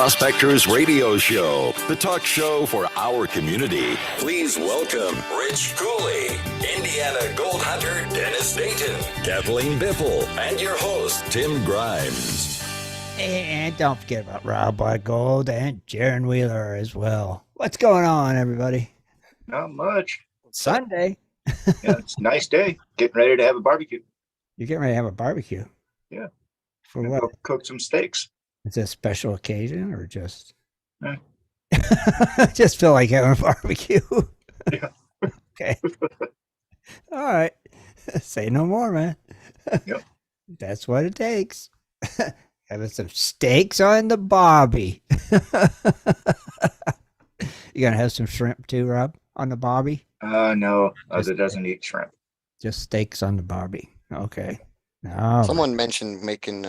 Prospectors Radio Show, the talk show for our community. Please welcome Rich Cooley, Indiana Gold Hunter Dennis Dayton, Kathleen Biffle, and your host, Tim Grimes. And don't forget about Rob White Gold and Jaron Wheeler as well. What's going on, everybody? Not much. Sunday. Yeah, it's a nice day. Getting ready to have a barbecue. You're getting ready to have a barbecue? Yeah. For what? Go cook some steaks. Is it a special occasion or just? Eh. Just feel like having a barbecue. Yeah. Okay. All right. Say no more, man. Yep. That's what it takes. Having some steaks on the barbie. You gonna have some shrimp too, Rob, on the barbie? No, it doesn't eat shrimp. Just steaks on the barbie. Okay. No. Someone mentioned making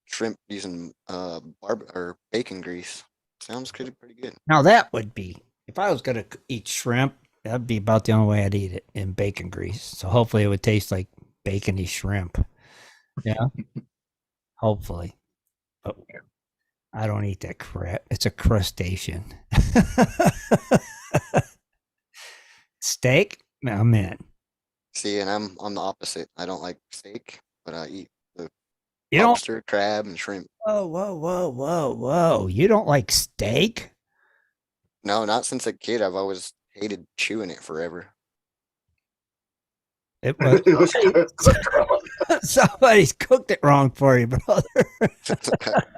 shrimp using or bacon grease. Sounds pretty good. Now that would be, if I was gonna eat shrimp, that'd be about the only way I'd eat it, in bacon grease. So hopefully it would taste like bacony shrimp. Yeah. Hopefully. But I don't eat that crap. It's a crustacean. Steak? I'm in. See, and I'm the opposite. I don't like steak, but I eat the You lobster, crab, and shrimp. Whoa. You don't like steak? No, not since a kid. I've always hated chewing it forever. It was cooked wrong. Somebody's cooked it wrong for you, brother.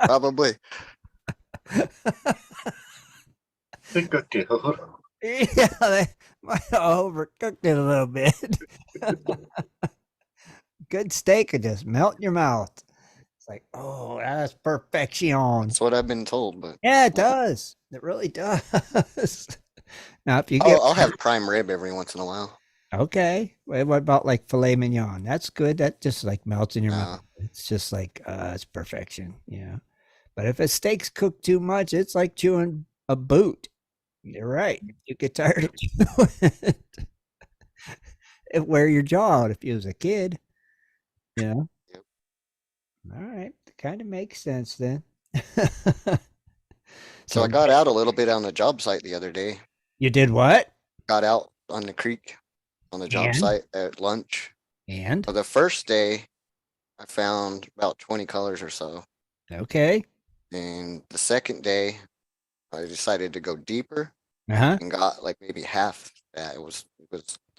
Probably. They cooked it. Yeah, they might have overcooked it a little bit. Good steak will just melt in your mouth. It's like, oh, that's perfection. That's what I've been told, but Yeah, it does. It really does. Now, if you get, I'll have prime rib every once in a while. okay, well, what about like filet mignon? That's good. That just like melts in your No. mouth. It's just like, it's perfection. Yeah. But if a steak's cooked too much, it's like chewing a boot. You're right. You get tired of chewing it. It wear your jaw out if you was a kid. Yeah. Yep. All right. Kind of makes sense then. So I got out a little bit on the job site the other day. You did what? Got out on the creek on the job And? site at lunch. And? For the first day, I found about 20 colors or so. Okay. And the second day, I decided to go deeper Uh-huh. and got like maybe half that. It was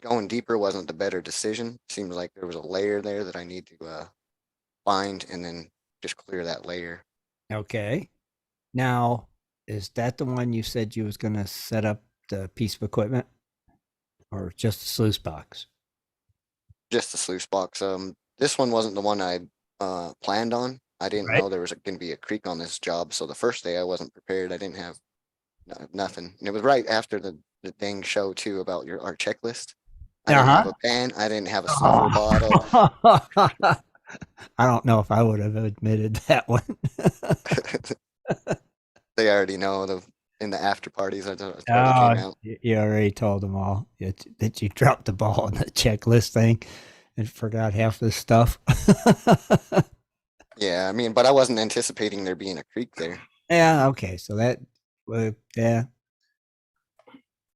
going deeper wasn't the better decision. Seems like there was a layer there that I need to find and then just clear that layer. Okay. Now, is that the one you said you was going to set up the piece of equipment? Or just the sluice box? Just the sluice box. This one wasn't the one I planned on. I didn't Right. know there was going to be a creek on this job. So the first day I wasn't prepared. I didn't have nothing. And it was right after the dang show too about our checklist. I didn't have a pan. I didn't have a silver bottle. I don't know if I would have admitted that one. They already know in the after parties. I thought it came Oh, out. you already told them all that you dropped the ball on the checklist thing and forgot half the stuff. Yeah, I mean, but I wasn't anticipating there being a creek there. Yeah, okay. So that, yeah.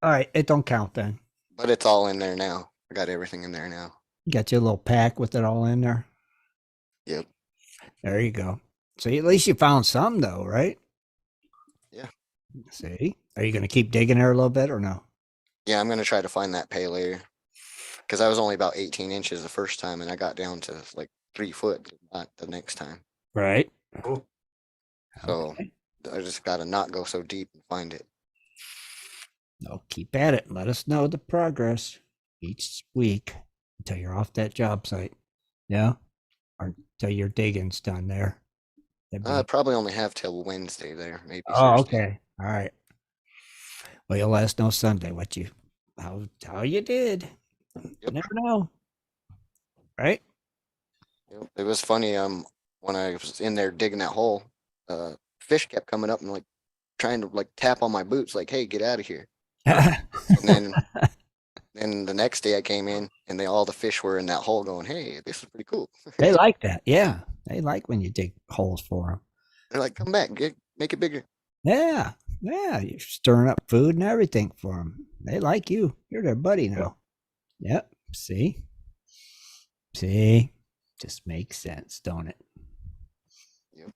All right, it don't count then. But it's all in there now. I got everything in there now. You got your little pack with it all in there. Yep. There you go. So at least you found some though, right? Yeah. See? Are you going to keep digging there a little bit or no? Yeah, I'm going to try to find that pay layer. Because I was only about 18 inches the first time, and I got down to like 3 foot the next time. Right. Cool. So Okay. I just got to not go so deep and find it. No, keep at it. Let us know the progress each week until you're off that job site. Yeah. Or until your digging's done there. That'd be- I probably only have till Wednesday there, maybe. oh, Thursday. okay. All right. Well, you'll let us know Sunday how you did. You Yep. never know. Right? Yep. It was funny. When I was in there digging that hole, fish kept coming up and like trying to like tap on my boots, like, "Hey, get out of here!" And then the next day I came in, and all the fish were in that hole, going, "Hey, this is pretty cool." They like that. Yeah. They like when you dig holes for them. They're like, "Come back, Make it bigger. Yeah. Yeah. You're stirring up food and everything for them. They like you. You're their buddy now. Yep. See? See? Just makes sense, don't it? Yep.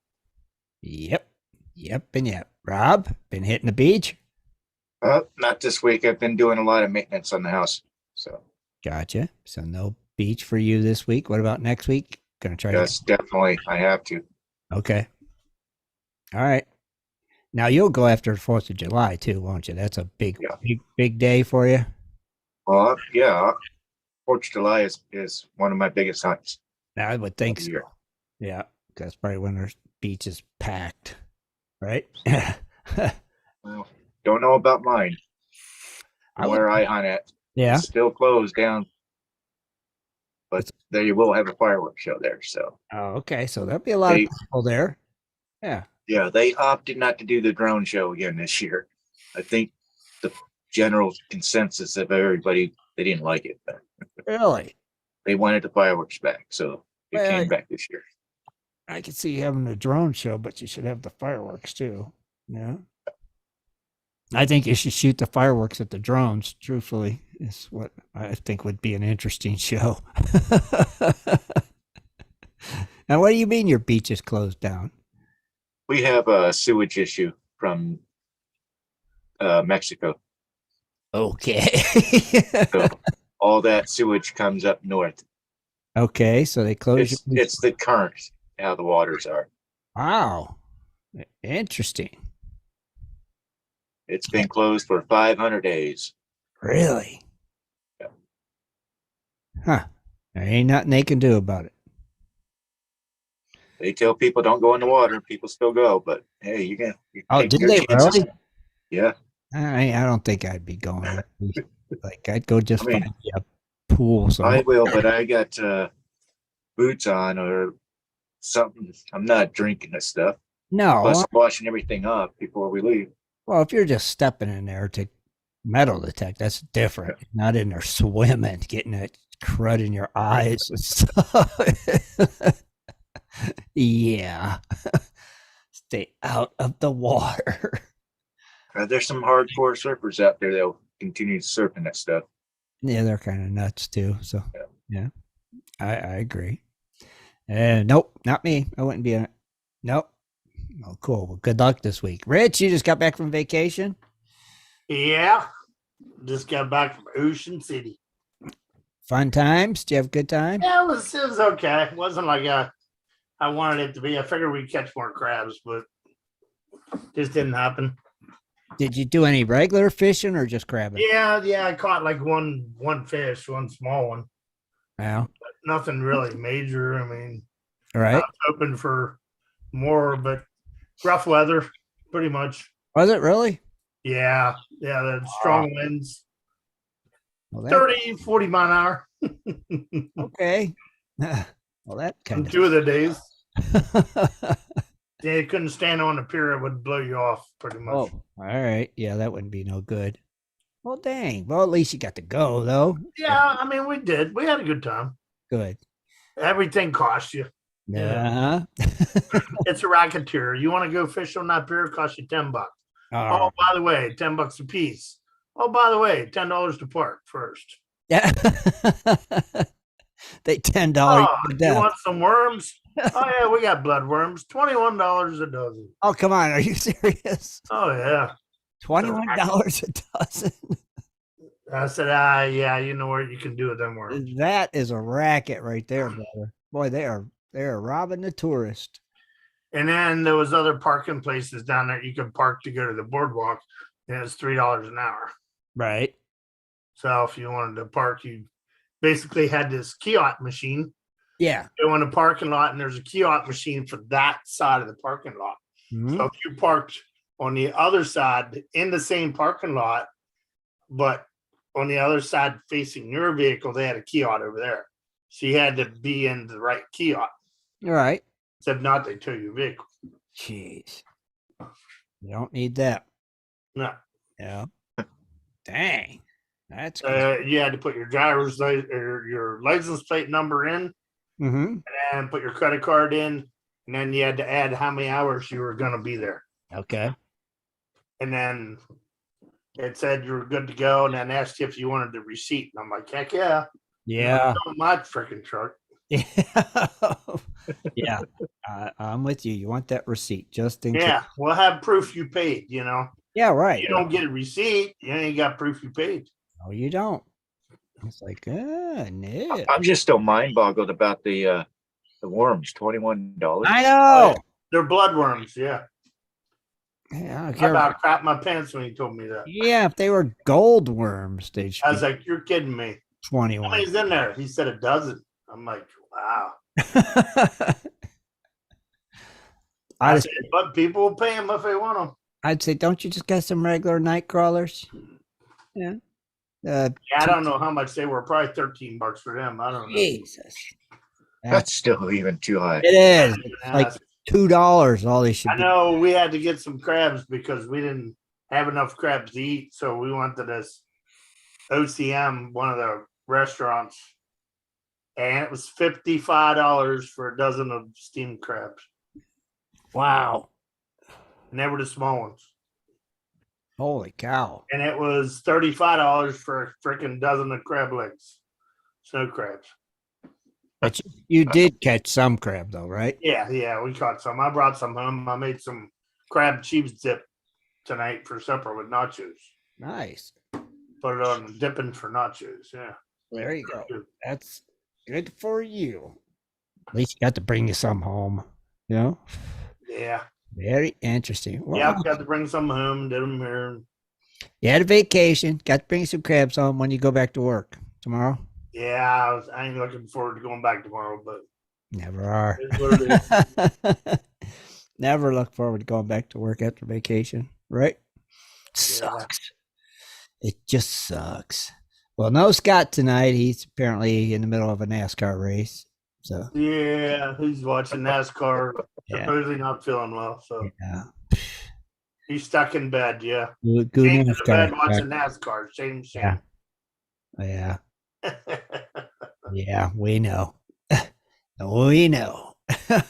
Yep. Yep. And yep. Rob, been hitting the beach? Not this week. I've been doing a lot of maintenance on the house. So Gotcha. So no beach for you this week. What about next week? Gonna try yes, definitely. I have to. Okay. All right. Now you'll go after the 4th of July too, won't you? That's a big, Yeah. big day for you. Well, yeah. 4th of July is one of my biggest hunts. I would think of so. the year. Yeah. That's probably when their beach is packed. Right? Well, don't know about mine. I would- Where I hunt at. Yeah. It's still closed down. But there you will have a fireworks show there. So Oh, okay. So there'll be a lot of people there. Yeah. yeah, they opted not to do the drone show again this year. I think the general consensus of everybody, they didn't like it. But Really? they wanted the fireworks back, so it Well, came back this year. I could see you having a drone show, but you should have the fireworks too. Yeah. I think you should shoot the fireworks at the drones, truthfully, is what I think would be an interesting show. Now, what do you mean your beach is closed down? We have a sewage issue from Mexico. Okay. So all that sewage comes up north. Okay, so they closed It's the current, how the waters are. Wow. Interesting. It's been closed for 500 days. Really? Yeah. Huh. There ain't nothing they can do about it. They tell people don't go in the water, people still go. But hey, you can. Oh, did they really? Yeah. I don't think I'd be going. Like I'd go just I mean, find a pool somewhere. I will, but I got boots on or something. I'm not drinking this stuff. No. Plus, I'm washing everything up before we leave. Well, if you're just stepping in there to metal detect, that's different. Not in there swimming, getting that crud in your eyes and stuff. Yeah. Stay out of the water. There's some hardcore surfers out there that'll continue surfing that stuff. Yeah, they're kind of nuts too. So yeah, I agree. Nope, not me. I wouldn't be in it. Nope. Oh, cool. Well, good luck this week. Rich, you just got back from vacation? Yeah, just got back from Ocean City. Fun times? Do you have a good time? Yeah, it was okay. It wasn't like I wanted it to be. I figured we'd catch more crabs, but just didn't happen. Did you do any regular fishing or just crabbing? Yeah, I caught like one fish, one small one. Yeah. Nothing really major. I mean, All I right. was hoping for more, but rough weather, pretty much. Was it really? Yeah, the strong winds, Well, 30, 40 mile an hour. okay. Well, that kind Two of the days. Yeah, you couldn't stand on the pier; it would blow you off pretty much. Oh, all right. Yeah, that wouldn't be no good. Well, dang. Well, at least you got to go, though. Yeah, I mean, we did. We had a good time. Good. Everything costs you. Yeah. It's a racketeer. You want to go fish on that pier? It costs you $10. Oh, by the way, $10 a piece. Oh, by the way, $10 to park first. Yeah. They $10. Oh, you want some worms? Oh yeah, we got bloodworms. $21 a dozen. Oh, come on. Are you serious? Oh yeah. $21 a dozen. I said, yeah, you know what you can do with them worms. That is a racket right there, brother. Boy, they are robbing the tourist. And then there was other parking places down there you could park to go to the boardwalk, and it was $3 an hour. Right. So if you wanted to park, you basically had this kiosk machine. Yeah. Go in the parking lot, and there's a kiosk machine for that side of the parking lot. Mhm. So if you parked on the other side in the same parking lot, but on the other side facing your vehicle, they had a kiosk over there. So you had to be in the right kiosk. All right. Except not, they tow your vehicle. Jeez. You don't need that. No. Yeah. Dang. That's good. You had to put your driver's or your license plate number in Mm-hmm. and put your credit card in. And then you had to add how many hours you were going to be there. Okay. And then it said you were good to go, and then asked you if you wanted the receipt. And I'm like, heck yeah. Yeah. Not my freaking truck. Yeah. I'm with you. You want that receipt just in case. Yeah, we'll have proof you paid, you know. Yeah, right. You don't get a receipt, you ain't got proof you paid. No, you don't. It's like, no. I'm just still mind boggled about the worms, $21. I know. They're bloodworms, yeah. Yeah, I don't I care. about crapped my pants when he told me that. Yeah, if they were gold worms, they should I be was like, you're kidding me. How 21. many's in there? He said a dozen. I'm like, wow. I said, but people will pay them if they want them. I'd say, don't you just get some regular night crawlers? Yeah. Yeah, I don't know how much they were. Probably $13 for them. I don't know. Jesus. That's still even too high. It is. Yeah, Like $2 all they should I be. know we had to get some crabs because we didn't have enough crabs to eat. So we went to this OCM, one of the restaurants, and it was $55 for a dozen of steamed crabs. Wow. And they were the small ones. Holy cow. And it was $35 for a freaking dozen of crab legs, snow crabs. But you did catch some crab, though, right? Yeah, we caught some. I brought some home. I made some crab cheese dip tonight for supper with nachos. Nice. Put it on dipping for nachos. Yeah. There you go. That's good for you. At least you got to bring you some home. You know? Yeah. Very interesting. Wow. Yeah, got to bring some home, did them here. You had a vacation. Got to bring some crabs home when you go back to work tomorrow. Yeah, I ain't looking forward to going back tomorrow, but Never are. it is what it is. Never look forward to going back to work after vacation, right? Yeah. Sucks. It just sucks. Well, no Scott tonight. He's apparently in the middle of a NASCAR race. So Yeah, he's watching NASCAR. Yeah. Supposedly not feeling well, so yeah. he's stuck in bed. Yeah, Good Staying in bed NASCAR. watching NASCAR. Shame. Yeah. Yeah, we know. We know.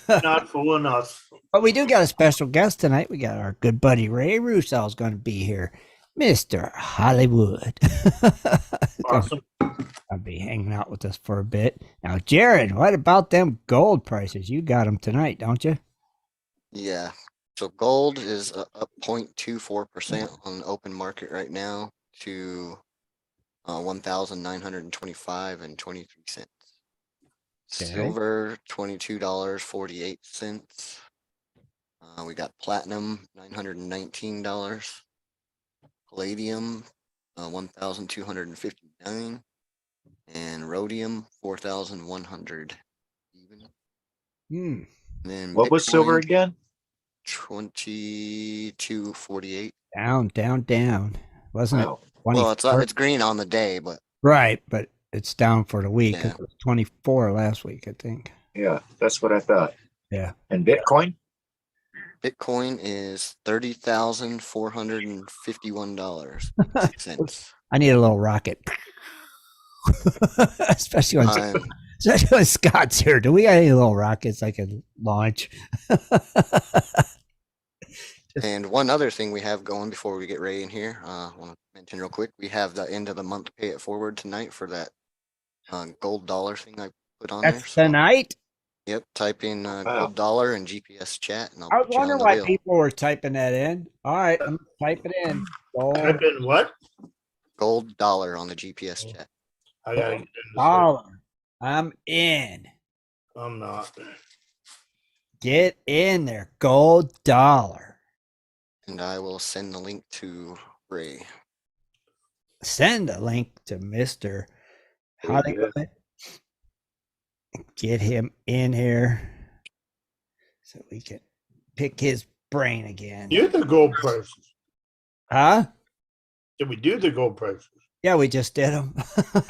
Not fooling us. But we do got a special guest tonight. We got our good buddy Ray Rusaw is going to be here. Mr. Hollywood. Awesome. I'll be hanging out with us for a bit. Now, Jared, what about them gold prices? You got them tonight, don't you? Yeah. So gold is up 0.24% on the open market right now to 1,925 and 23 cents. Okay. Silver $22.48. We got platinum $919. Palladium 1,259, and rhodium 4,100 even. Hmm. And then What was silver Bitcoin, again? 22.48. Down. Wasn't Wow. it 20? Well, it's green on the day, but Right, but it's down for the week. Yeah. It was 24 last week, I think. Yeah, that's what I thought. Yeah. And Bitcoin? Bitcoin is $30,451. I need a little rocket. especially when Scott's here. Do we got any little rockets I can launch? And one other thing we have going before we get Ray in here, I want to mention real quick, we have the end of the month pay it forward tonight for that gold dollar thing I put on there. That's tonight? Yep, type in gold dollar and GPS chat, and I'll I was put you on wondering the why wheel. people were typing that in. All right, I'm gonna type it in. Type in what? Gold dollar on the GPS chat. I gotta get in this. Dollar. I'm in. I'm not. Get in there. Gold dollar. And I will send the link to Ray. Send a link to Mr. Hollywood. Get him in here so we can pick his brain again. Do the gold prices. Huh? Did we do the gold prices? Yeah, we just did them. I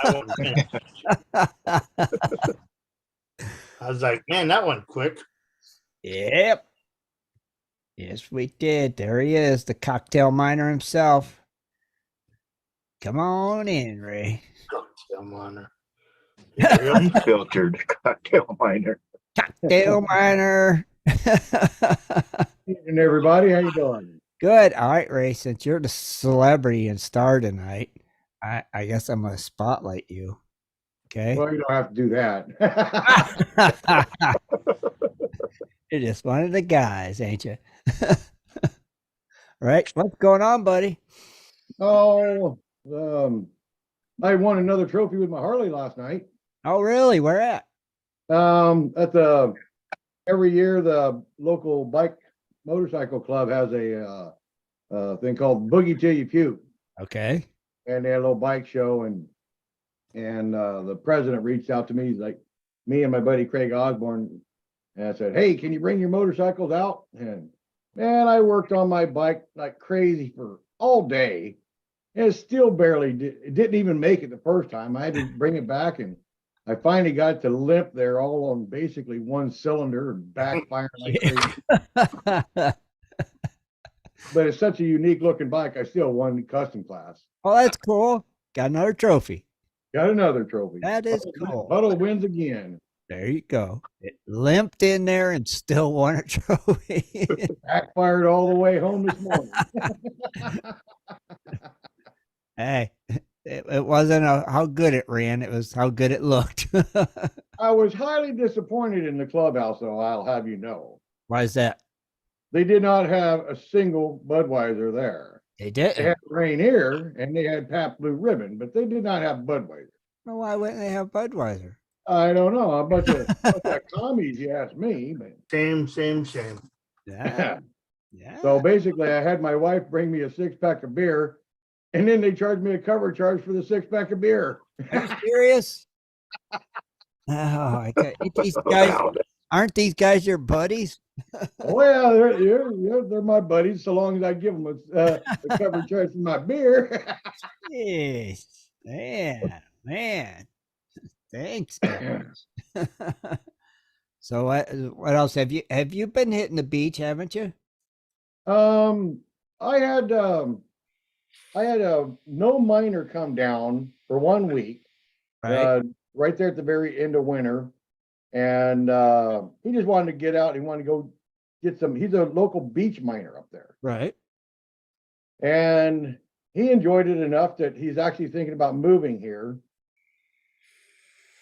wasn't paying attention. I was like, man, that went quick. Yep. Yes, we did. There he is, the cocktail miner himself. Come on in, Ray. Cocktail miner. Unfiltered cocktail miner. Cocktail miner. And everybody, how you doing? Good. All right, Ray. Since you're the celebrity and star tonight, I guess I'm gonna spotlight you. Okay. Well, you don't have to do that. You're just one of the guys, ain't you? Right. What's going on, buddy? Oh, I won another trophy with my Harley last night. Oh, really? Where at? At the every year the local bike motorcycle club has a thing called Boogie Till You Puke, Okay. and they had a little bike show, and the president reached out to me. He's like, me and my buddy Craig Osborne, and I said, "Hey, can you bring your motorcycles out?" And man, I worked on my bike like crazy for all day. And it still barely it didn't even make it the first time. I had to bring it back, and I finally got to limp there all on basically one cylinder and backfiring like crazy. But it's such a unique looking bike. I still won the custom class. Oh, that's cool. Got another trophy. Got another trophy. That is cool. Buttle wins again. There you go. It limped in there and still won a trophy. Backfired all the way home this morning. Hey, it wasn't how good it ran. It was how good it looked. I was highly disappointed in the clubhouse, though, I'll have you know. Why is that? They did not have a single Budweiser there. They did. They had Rainier and they had Pabst Blue Ribbon, but they did not have Budweiser. Well, why wouldn't they have Budweiser? I don't know. A bunch of commies, you ask me. But Same. Yeah. Yeah. So basically, I had my wife bring me a 6-pack of beer, and then they charged me a cover charge for the 6-pack of beer. Are you serious? Oh, these guys aren't these guys your buddies? Oh yeah, they're my buddies. So long as I give them a cover charge for my beer. Yes, man. Thanks, guys. So what else have you been hitting the beach? Haven't you? I had a no miner come down for 1 week, right there at the very end of winter, and he just wanted to get out. He wanted to go get some. He's a local beach miner up there, Right. and he enjoyed it enough that he's actually thinking about moving here.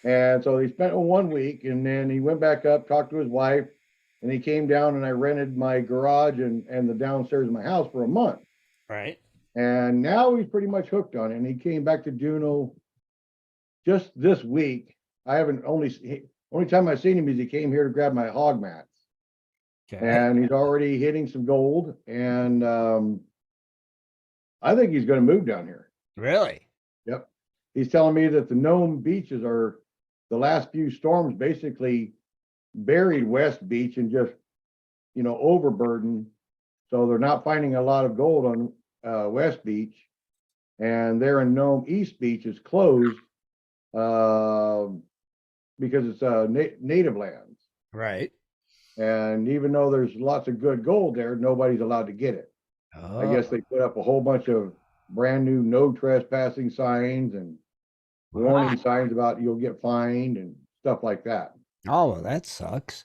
And so he spent 1 week, and then he went back up, talked to his wife, and he came down, and I rented my garage and the downstairs of my house for a month. Right. And now he's pretty much hooked on it. And he came back to Juneau just this week. I haven't only time I've seen him is he came here to grab my hog mats. Okay. And he's already hitting some gold. And I think he's going to move down here. Really? Yep. He's telling me that the Nome beaches are the last few storms basically buried West Beach and just, overburdened. So they're not finding a lot of gold on West Beach. And there in Nome, East Beach is closed because it's native lands. Right. And even though there's lots of good gold there, nobody's allowed to get it. Oh. I guess they put up a whole bunch of brand new no trespassing signs and warning signs about you'll get fined and stuff like that. Oh, well, that sucks.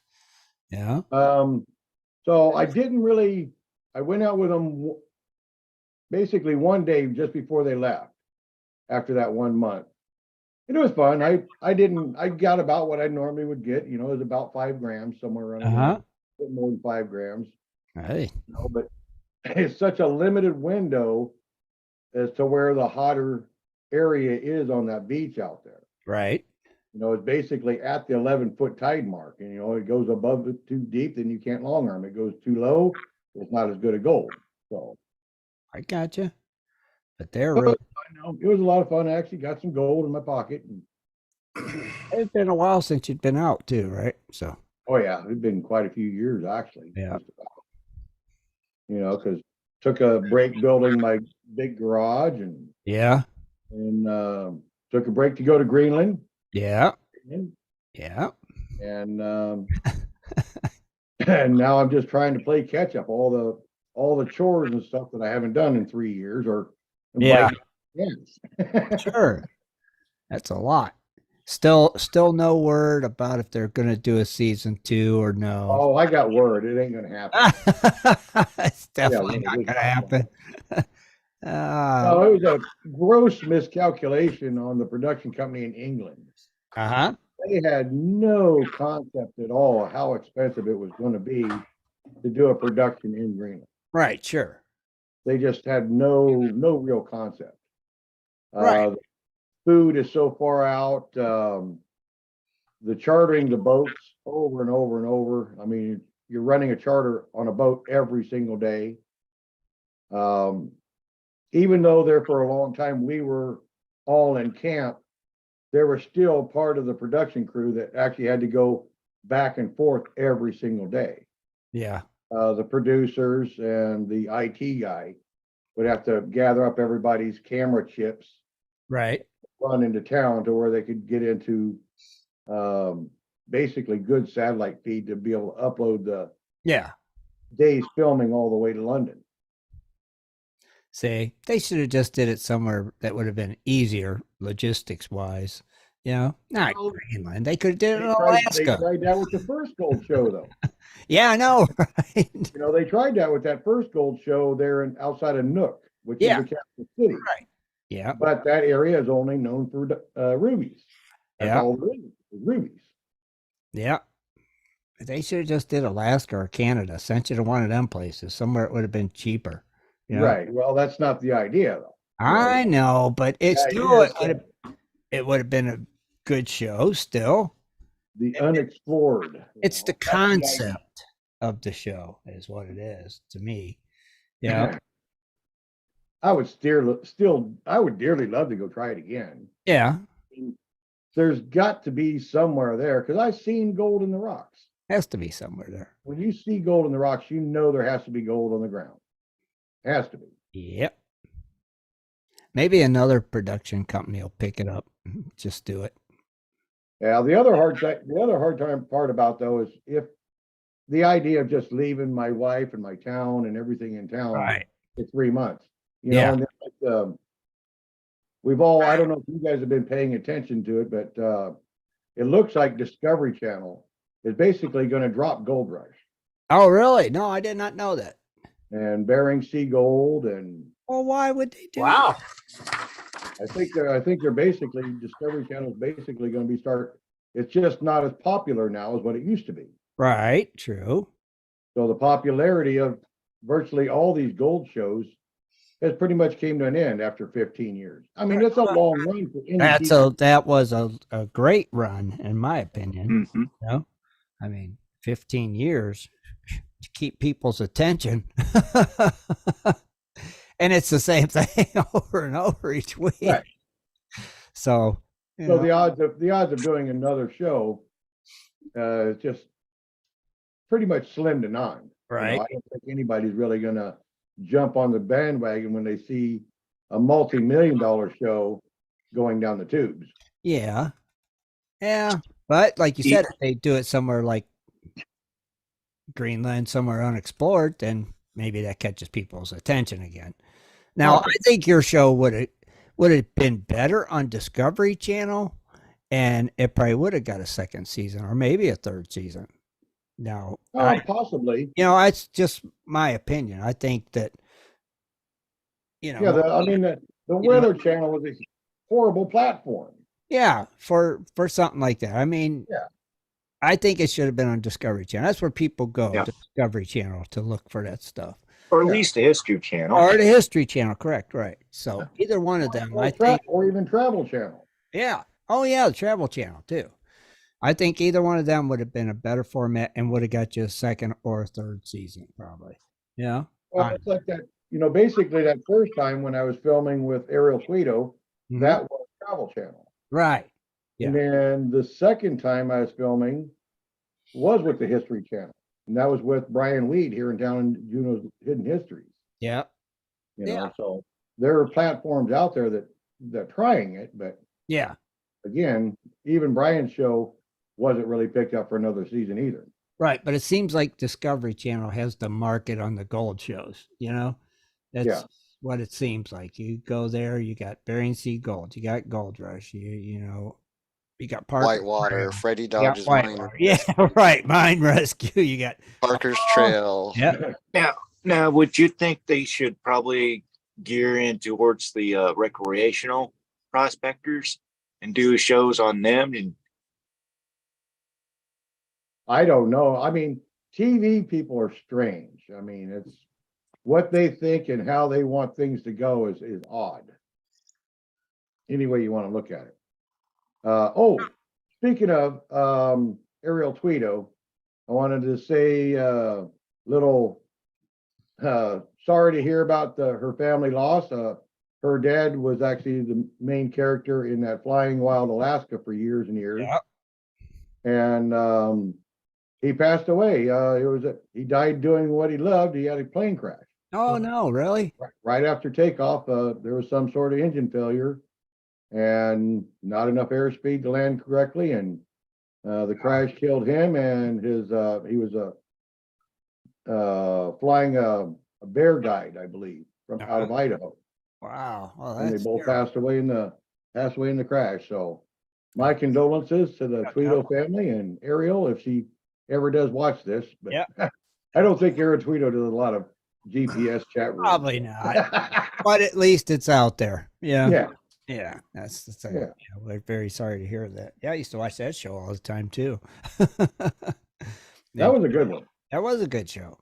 Yeah. So I went out with them basically one day just before they left after that 1 month. And it was fun. I got about what I normally would get, it was about 5 grams, somewhere around a bit more than 5 grams. Hey. But it's such a limited window as to where the hotter area is on that beach out there. Right. It's basically at the 11-foot tide mark, and it goes above it too deep, then you can't long arm. It goes too low, it's not as good a gold. So I got you. But they're really. I know it was a lot of fun. I actually got some gold in my pocket. It's been a while since you've been out too, right? So. Oh yeah, it's been quite a few years actually. Yeah. Because took a break building my big garage and took a break to go to Greenland. Yeah. And And and now I'm just trying to play catch up, all the chores and stuff that I haven't done in 3 years or Yeah. Yes. Sure. That's a lot. Still no word about if they're going to do a season 2 or no. Oh, I got word. It ain't gonna happen. It's definitely well, not it's going to not happen. No, it was a gross miscalculation on the production company in England. Uh-huh. They had no concept at all of how expensive it was going to be to do a production in Greenland. Right, sure. They just had no real concept. Right. Food is so far out. The chartering the boats over and over and over. I mean, you're running a charter on a boat every single day. Even though there for a long time we were all in camp, there was still part of the production crew that actually had to go back and forth every single day. Yeah. The producers and the IT guy would have to gather up everybody's camera chips, Right. run into town to where they could get into basically good satellite feed to be able to upload the Yeah. day's filming all the way to London. See, they should have just did it somewhere that would have been easier logistics wise. You know, not Well, Greenland. They could have did it in They Alaska. tried that with the first gold show, though. Yeah, I know, right? You know, they tried that with that first gold show there in outside of Nook, which Yeah. is the capital city. Right. Yeah. But that area is only known for rubies. That's Yeah. all there is rubies. Yeah. They should have just did Alaska or Canada, sent you to one of them places, somewhere it would have been cheaper. You know? Right. Well, that's not the idea, though. I know, but it's Yeah, still yes, it would have been a good show still. the unexplored. It's the That's idea. concept of the show is what it is to me. Yeah. I would I would dearly love to go try it again. Yeah. There's got to be somewhere there because I've seen gold in the rocks. Has to be somewhere there. When you see gold in the rocks, you know there has to be gold on the ground. Has to be. Yep. Maybe another production company will pick it up. Just do it. Yeah. The other hard time part about though is if the idea of just leaving my wife and my town and everything in town for 3 months, you know, Yeah. and then, we've all, I don't know if you guys have been paying attention to it, but it looks like Discovery Channel is basically going to drop Gold Rush Oh, really? No, I did not know that. and Bering Sea Gold, and Well, why would they do Wow. I think they're basically Discovery Channel is basically going to be it's just not as popular now as what it used to be. Right. True. So the popularity of virtually all these gold shows has pretty much came to an end after 15 years. I mean, it's a long run for any TV. That was a great run, in my opinion. Mhm. You know? I mean, 15 years to keep people's attention. And it's the same thing over and over each week. Right. So, So the odds of doing another show is just pretty much slim to none. right. I don't think anybody's really gonna jump on the bandwagon when they see a multi-million-dollar show going down the tubes. Yeah. Yeah. But like you said, if they do it somewhere like Greenland, somewhere unexplored, then maybe that catches people's attention again. Now, I think your show would have been better on Discovery Channel, and it probably would have got a second season or maybe a third season. Now, Possibly. you know, it's just my opinion. I think that, you know, Yeah, the Weather Channel is a horrible platform. yeah, for something like that. I mean, Yeah. I think it should have been on Discovery Channel. That's where people go Yeah. to Discovery Channel to look for that stuff. Or at least the History Channel. Or the History Channel, correct, right. So either one of them, I think. Or even Travel Channel. Yeah. Oh, yeah, the Travel Channel, too. I think either one of them would have been a better format and would have got you a second or a third season, probably. Yeah. Well, it's like that, basically that first time when I was filming with Ariel Quito, Mhm. that was Travel Channel. Right. Yeah. And then the second time I was filming was with the History Channel. And that was with Brian Weed here in town in Juneau's Hidden Histories. Yeah. So there are platforms out there that they're trying it, but Yeah. again, even Brian's show wasn't really picked up for another season either. Right. But it seems like Discovery Channel has the market on the gold shows, you know? That's what it seems like. You go there, you got Bering Sea Gold, you got Gold Rush, you know, You got Parker Whitewater, Trail. Freddie You got Dodge's Mine, Whitewater. Yeah, right. Mine Rescue. You got Parker's Trail. yeah. Now, would you think they should probably gear in towards the recreational prospectors and do shows on them? And I don't know. I mean, TV people are strange. I mean, it's what they think and how they want things to go is odd. Any way you want to look at it. Speaking of Ariel Tweedo, I wanted to say little sorry to hear about her family loss. Her dad was actually the main character in that Flying Wild Alaska for years and years. Yeah. And he passed away. He died doing what he loved. He had a plane crash. Oh no, really? Right after takeoff, there was some sort of engine failure and not enough airspeed to land correctly, and the crash killed him. And he was flying a bear guide, I believe, from out of Idaho. Wow. Well, And they that's both terrible. passed away in the crash. So my condolences to the Tweedo family and Ariel if she ever does watch this. But Yeah. I don't think Ariel Tweedo does a lot of GPS chat rooms. Probably not. But at least it's out there. Yeah. Yeah. Yeah. That's the thing. Yeah. Yeah, we're very sorry to hear that. Yeah, I used to watch that show all the time too. That was a good one. That was a good show.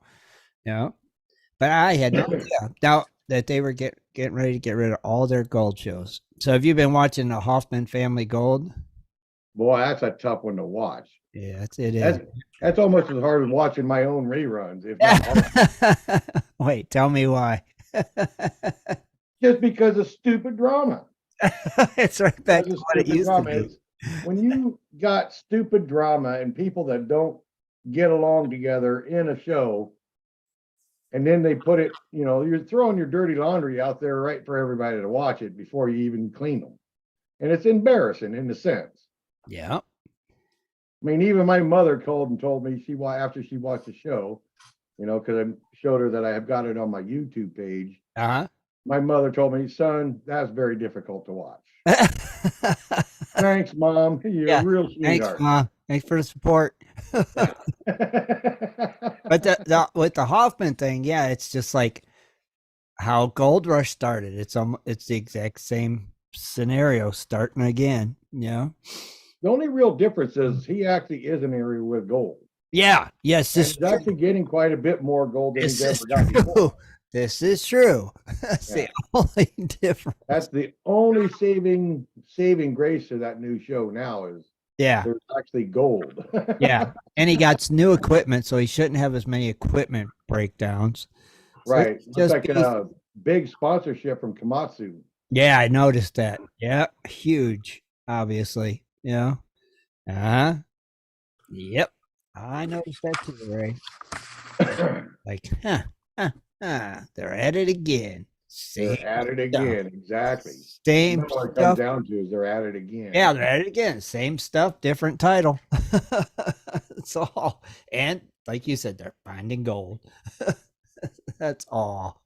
Yeah. But I had no idea now that they were getting ready to get rid of all their gold shows. So have you been watching the Hoffman Family Gold? Boy, that's a tough one to watch. Yeah, it is. That's almost as hard as watching my own reruns. If not harder. Wait, tell me why. Just because of stupid drama. It's right back to Because of what it stupid used drama. to be. It's- when you got stupid drama and people that don't get along together in a show, and then they put it, you're throwing your dirty laundry out there right for everybody to watch it before you even clean them. And it's embarrassing in a sense. Yeah. I mean, even my mother called and told me after she watched the show, because I showed her that I have got it on my YouTube page. Uh-huh. My mother told me, son, that's very difficult to watch. Thanks, Mom. You're a real Thanks, sweetheart. Mom. Thanks for the support. But with the Hoffman thing, yeah, it's just like how Gold Rush started. It's the exact same scenario starting again. Yeah. The only real difference is he actually is an area with gold. Yeah. Yes. And he's actually getting quite a bit more gold than This he's is ever got before. true. This is true. That's the only difference. That's the only saving grace to that new show now is there's actually gold. Yeah. And he got new equipment, so he shouldn't have as many equipment breakdowns. So Right. it's It's like a big sponsorship from Komatsu. yeah, I noticed that. Yeah. Huge, obviously. Yeah. Uh-huh. Yep. I noticed that too, Ray. Like, they're at it again. They're at it again. Exactly. Same That's what it stuff. comes down to is they're at it again. Yeah, they're at it again. Same stuff, different title. That's all. And like you said, they're finding gold. That's all.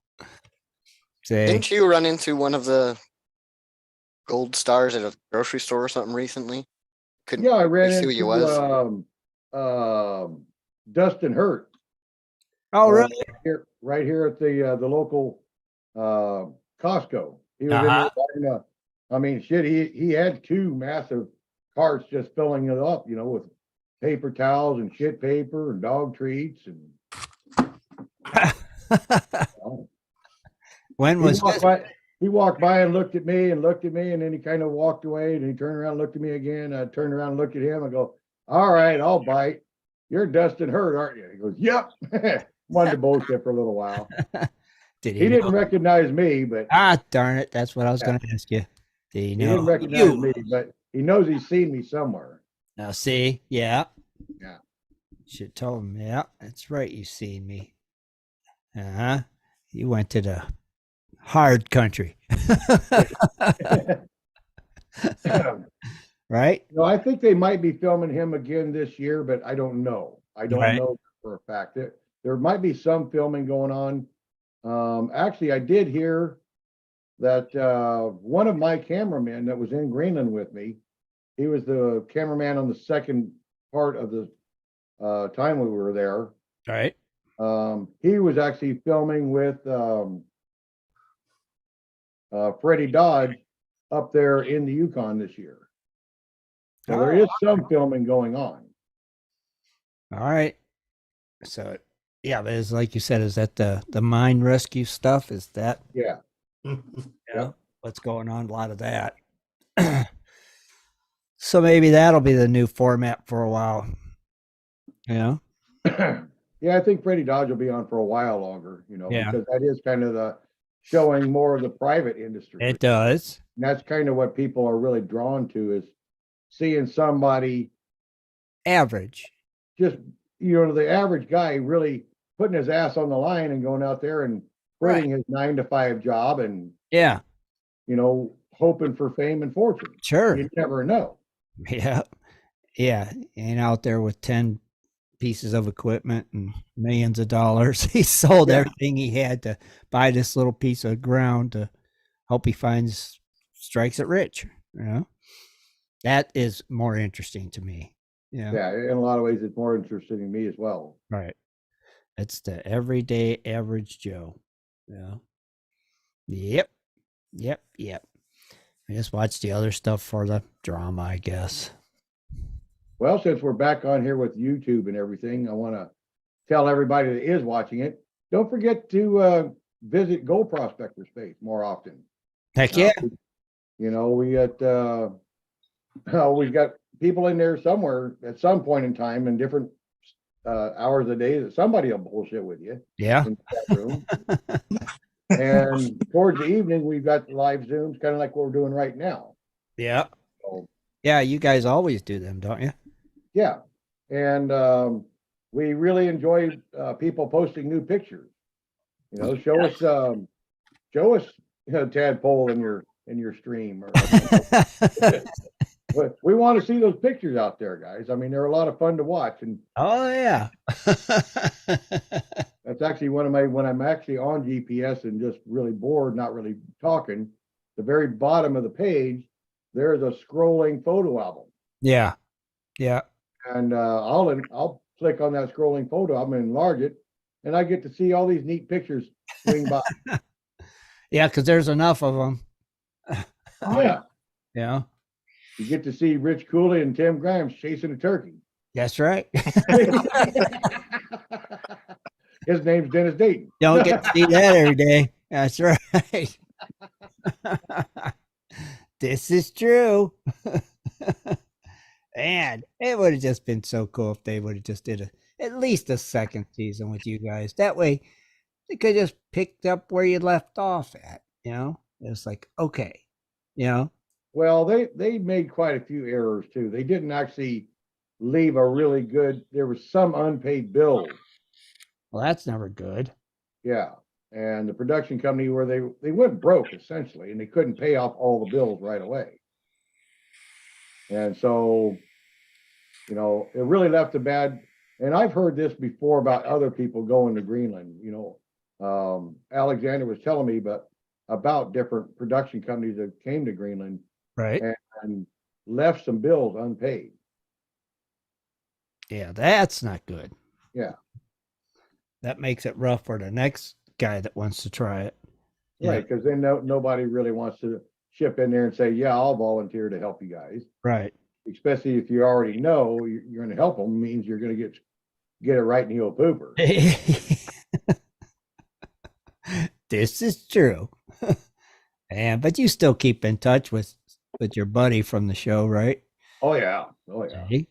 Didn't you run into one of the gold stars at a grocery store or something recently? Yeah, I ran see who you was? into Dustin Hurt. Oh, really? Right here at the local Costco. He was in there buying I mean, shit, he had 2 massive carts just filling it up, with paper towels and shit paper and dog treats and When was he walked by and looked at me, and then he kind of walked away, and he turned around and looked at me again. I turned around and looked at him. I go, all right, I'll bite. You're Dustin Hurt, aren't you? He goes, yep. Wanted to bullshit for a little while. Did He didn't recognize me, but darn it. That's what I was going to ask you. Did he he know didn't recognize me, but he knows he's seen me somewhere. Now, see? Yeah. Yeah. Should tell him, yeah, that's right. You seen me. Uh-huh. You went to the hard country. Right? No, I think they might be filming him again this year, but I don't know. I don't know for a fact. There might be some filming going on. Actually, I did hear that one of my cameramen that was in Greenland with me He was the cameraman on the second part of the time we were there. All right. He was actually filming with Freddie Dodge up there in the Yukon this year. So there is some filming going on. All right. So yeah, but it's like you said, is that the mine rescue stuff? Is that Yeah. yeah, what's going on? A lot of that. So maybe that'll be the new format for a while. Yeah. Yeah, I think Freddie Dodge will be on for a while longer, Yeah. because that is kind of the showing more of the private industry. It does. And that's kind of what people are really drawn to, is seeing somebody Average. just, the average guy really putting his ass on the line and going out there and quitting his 9-to-5 job and, Yeah. hoping for fame and fortune. Sure. You never know. Yeah. Yeah. And out there with 10 pieces of equipment and millions of dollars. He sold everything he had to buy this little piece of ground to hope he strikes it rich. That is more interesting to me. Yeah, in a lot of ways, it's more interesting to me as well. Right. It's the everyday average Joe. Yep. I just watch the other stuff for the drama, I guess. Well, since we're back on here with YouTube and everything, I want to tell everybody that is watching it, don't forget to visit Gold Prospectors page more often. Heck yeah. We've got people in there somewhere at some point in time in different hours of the day that somebody will bullshit with you. Yeah. In the chat room. And towards the evening, we've got live Zooms, kind of like what we're doing right now. Yeah. So, yeah, you guys always do them, don't you? yeah. And we really enjoy people posting new pictures. Show us tadpole in your stream. But we want to see those pictures out there, guys. I mean, they're a lot of fun to watch. And oh yeah. that's actually when I'm actually on GPS and just really bored, not really talking, the very bottom of the page, there's a scrolling photo album. Yeah. And I'll click on that scrolling photo album and enlarge it, and I get to see all these neat pictures swing by. Yeah, because there's enough of them. Oh, yeah. Yeah. You get to see Rich Cooley and Tim Grimes chasing a turkey. That's right. His name's Dennis Dayton. Don't get to see that every day. That's right. This is true. And it would have just been so cool if they would have just did at least a second season with you guys. That way they could just picked up where you left off at, It's like, okay, Well, they made quite a few errors too. They didn't actually leave a really good, there was some unpaid bills. Well, that's never good. Yeah. And the production company where they went broke essentially, and they couldn't pay off all the bills right away. And so, it really left a bad, and I've heard this before about other people going to Greenland. Alexander was telling me about different production companies that came to Greenland, right, and left some bills unpaid. Yeah, that's not good. Yeah. That makes it rough for the next guy that wants to try it. Right, because then nobody really wants to chip in there and say, yeah, I'll volunteer to help you guys. Right. Especially if you already know you're going to help them, means you're going to get it right in the old pooper. This is true. But you still keep in touch with your buddy from the show, right? Oh yeah. Hey.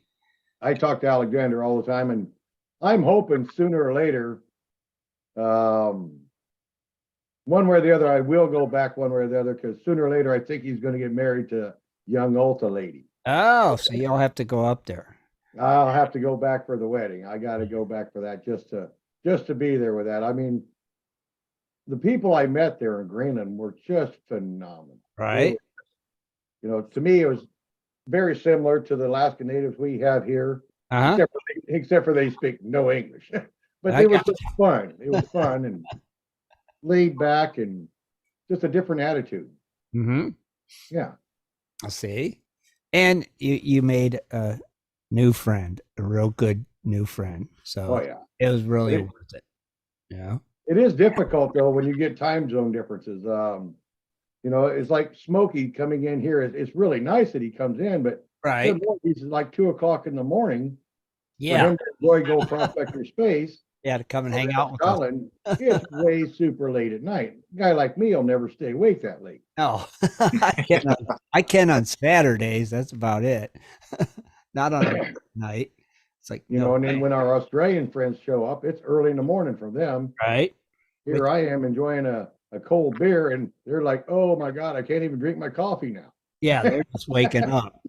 I talk to Alexander all the time, and I'm hoping sooner or later, one way or the other, I will go back one way or the other, because sooner or later, I think he's going to get married to young Ulta lady. Oh, so you'll have to go up there. I'll have to go back for the wedding. I got to go back for that just to be there with that. I mean, the people I met there in Greenland were just phenomenal. Right. To me, it was very similar to the Alaska Natives we have here, except for they speak no English. But it was just fun. It was fun and laid back and just a different attitude. Mm-hmm. Yeah. I see. And you made a new friend, a real good new friend. So Oh yeah. it was really It- worth it. Yeah. It is difficult though when you get time zone differences. It's like Smokey coming in here. It's really nice that he comes in, but Right. good Lord, it's like 2 o'clock in the morning for Yeah. him to enjoy Gold Prospector Space. Yeah. To come and hang in out with us. Scotland, it's way super late at night. A guy like me will never stay awake that late. No, I can on Saturdays. That's about it. Not on a night. It's like, no, And then when our Australian friends show up, it's early in the morning for them. right? Here I am enjoying a cold beer, and they're like, "Oh my God, I can't even drink my coffee now." Yeah, they're just waking up.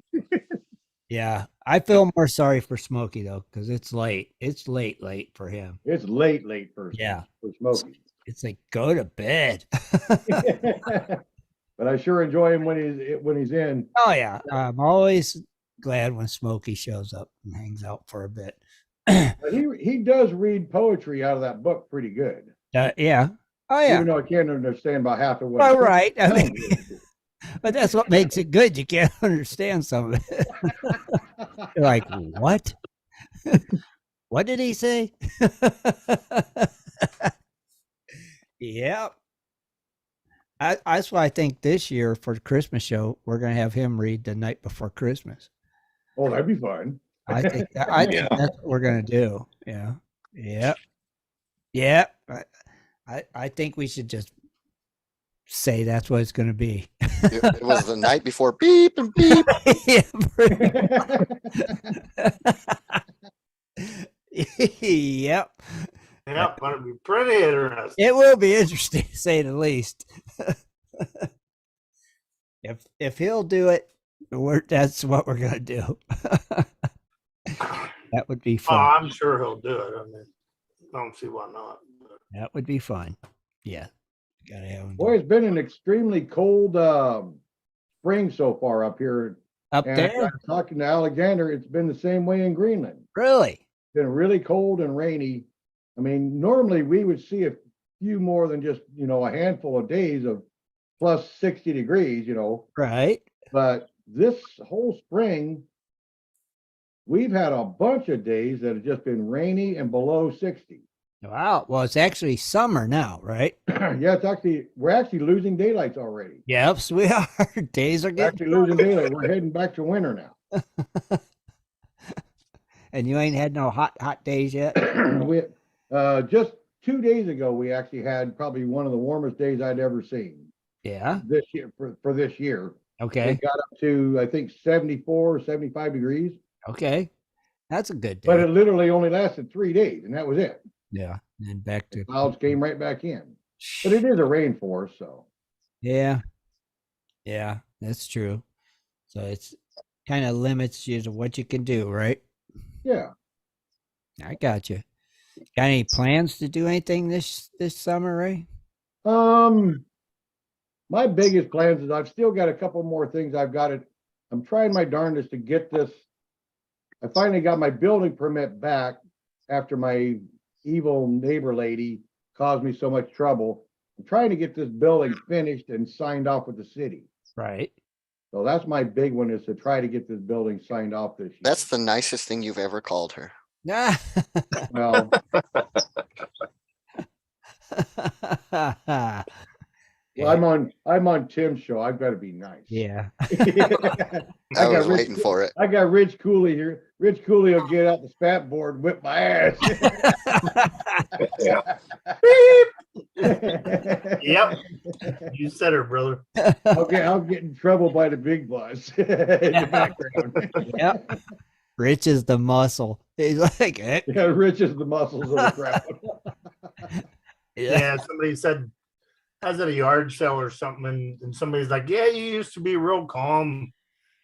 Yeah, I feel more sorry for Smokey though, because it's late. It's late for him. It's late for Yeah, for Smokey. it's like go to bed. But I sure enjoy him when he's in. Oh yeah, I'm always glad when Smokey shows up and hangs out for a bit. But he does read poetry out of that book pretty good. Yeah. Oh yeah. Even though I can't understand about half of what. All it says. right. I mean, but that's what makes it good. You can't understand some of it. You're like, what? What did he say? Yeah. That's why I think this year for the Christmas show, we're going to have him read the night before Christmas. Oh, that'd be fun. I think that's what we're going to do. Yeah. Yeah. Yeah. I think we should just say that's what it's going to be. It was the night before beep and beep. Yep. Yeah, that'll be pretty interesting. It will be interesting to say the least. If he'll do it, that's what we're gonna do. That would be Oh, fun. I'm sure he'll do it. I mean, I don't see why not. That would be fun. Yeah. Gotta have him do Boy, it. it's been an extremely cold spring so far up here. Up And there? talking to Alexander, it's been the same way in Greenland. Really? Been really cold and rainy. I mean, normally we would see a few more than just, a handful of days of plus 60 degrees, Right. but this whole spring, we've had a bunch of days that have just been rainy and below 60. Wow. Well, it's actually summer now, right? Yeah, we're actually losing daylights already. Yes, we are. Days are We're getting actually losing daylight. We're heading back to winter now. and you ain't had no hot days yet. We just 2 days ago, we actually had probably one of the warmest days I'd ever seen Yeah. this year for this year. Okay. It got up to, I think, 74, 75 degrees, Okay. That's a good day. but it literally only lasted 3 days, and that was it. Yeah. And back to Clouds came right back in. But it is a rainforest, so. Yeah. Yeah, that's true. So it's kind of limits you to what you can do, right? Yeah. I got you. Got any plans to do anything this summer, Ray? My biggest plans is I've still got a couple more things I'm trying my darndest to get this. I finally got my building permit back after my evil neighbor lady caused me so much trouble. I'm trying to get this building finished and signed off with the city. Right. So that's my big one, is to try to get this building signed off this year. That's the nicest thing you've ever called her. Ah. Well, I'm on Tim's show. I've got to be nice. Yeah. I was waiting for it. I got Rich Cooley here. Rich Cooley will get out the spat board and whip my ass. Yep. You said her, brother. I'll get in trouble by the big boss in the background. Yep. Rich is the muscle. He's like, eh. Yeah, Rich is the muscles of the crowd. Yeah, somebody said, I was at a yard sale or something, and somebody's like, yeah, you used to be real calm.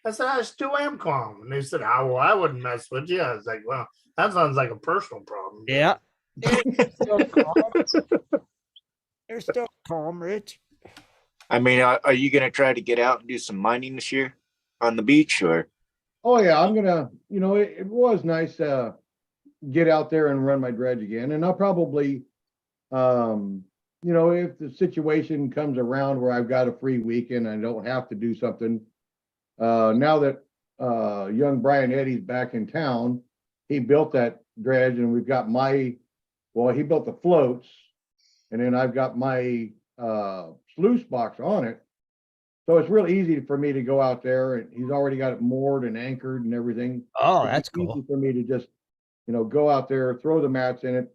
I said, I still am calm. And they said, oh, well, I wouldn't mess with you. I was like, well, that sounds like a personal problem. Yeah. You're still calm. You're still calm, Rich. I mean, are you going to try to get out and do some mining this year on the beach, or? Oh yeah, I'm gonna. It was nice to get out there and run my dredge again, and I'll probably, if the situation comes around where I've got a free weekend, I don't have to do something. Now that young Brian Eddy's back in town. He built that dredge, and we've got he built the floats, and then I've got my sluice box on it. So it's real easy for me to go out there, and he's already got it moored and anchored and everything. Oh, It's that's easy cool. for me to just, go out there, throw the mats in it,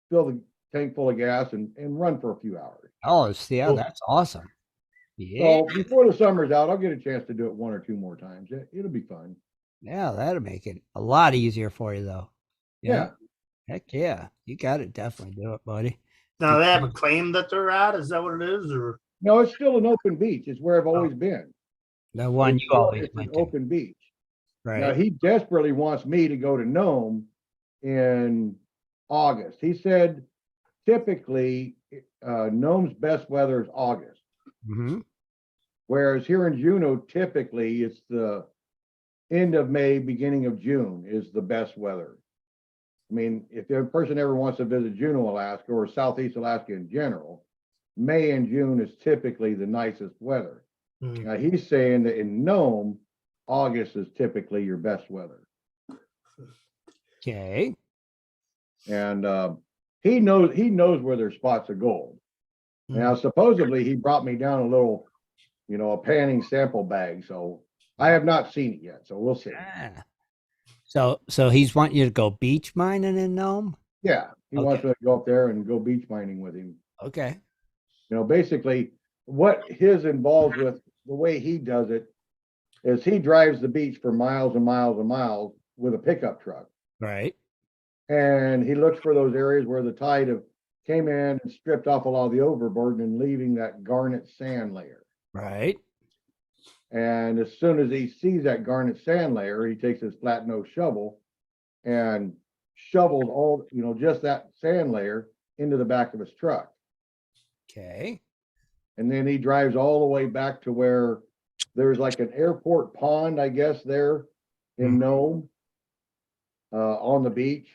fill the tank full of gas, and run for a few hours. Oh, see, Cool. that's awesome. Yeah. So before the summer's out, I'll get a chance to do it one or two more times. It'll be fun. Yeah, that'll make it a lot easier for you, though. Yeah. Heck yeah. You got to definitely do it, buddy. Now they have a claim that they're at. Is that what it is? Or No, it's still an open beach. It's where I've always been. The one you always It's an went to. open beach. Now Right. he desperately wants me to go to Nome in August. He said typically Nome's best weather is August, Mm-hmm. whereas here in Juneau, typically it's the end of May, beginning of June is the best weather. I mean, if a person ever wants to visit Juneau, Alaska, or Southeast Alaska in general, May and June is typically the nicest weather. Now he's saying that in Nome, August is typically your best weather. Okay. And he knows where there's spots of gold. Now, supposedly he brought me down a little, a panning sample bag. So I have not seen it yet. So we'll see. Ah. So he's wanting you to go beach mining in Nome? Yeah. He wants Okay. me to go up there and go beach mining with him. Okay. Basically what his involved with the way he does it is he drives the beach for miles and miles and miles with a pickup truck. Right. And he looks for those areas where the tide came in and stripped off a lot of the overburden and leaving that garnet sand layer. Right. And as soon as he sees that garnet sand layer, he takes his flat nose shovel and shovels all, just that sand layer into the back of his truck. Okay. And then he drives all the way back to where there's like an airport pond, I guess, there in Nome on the beach.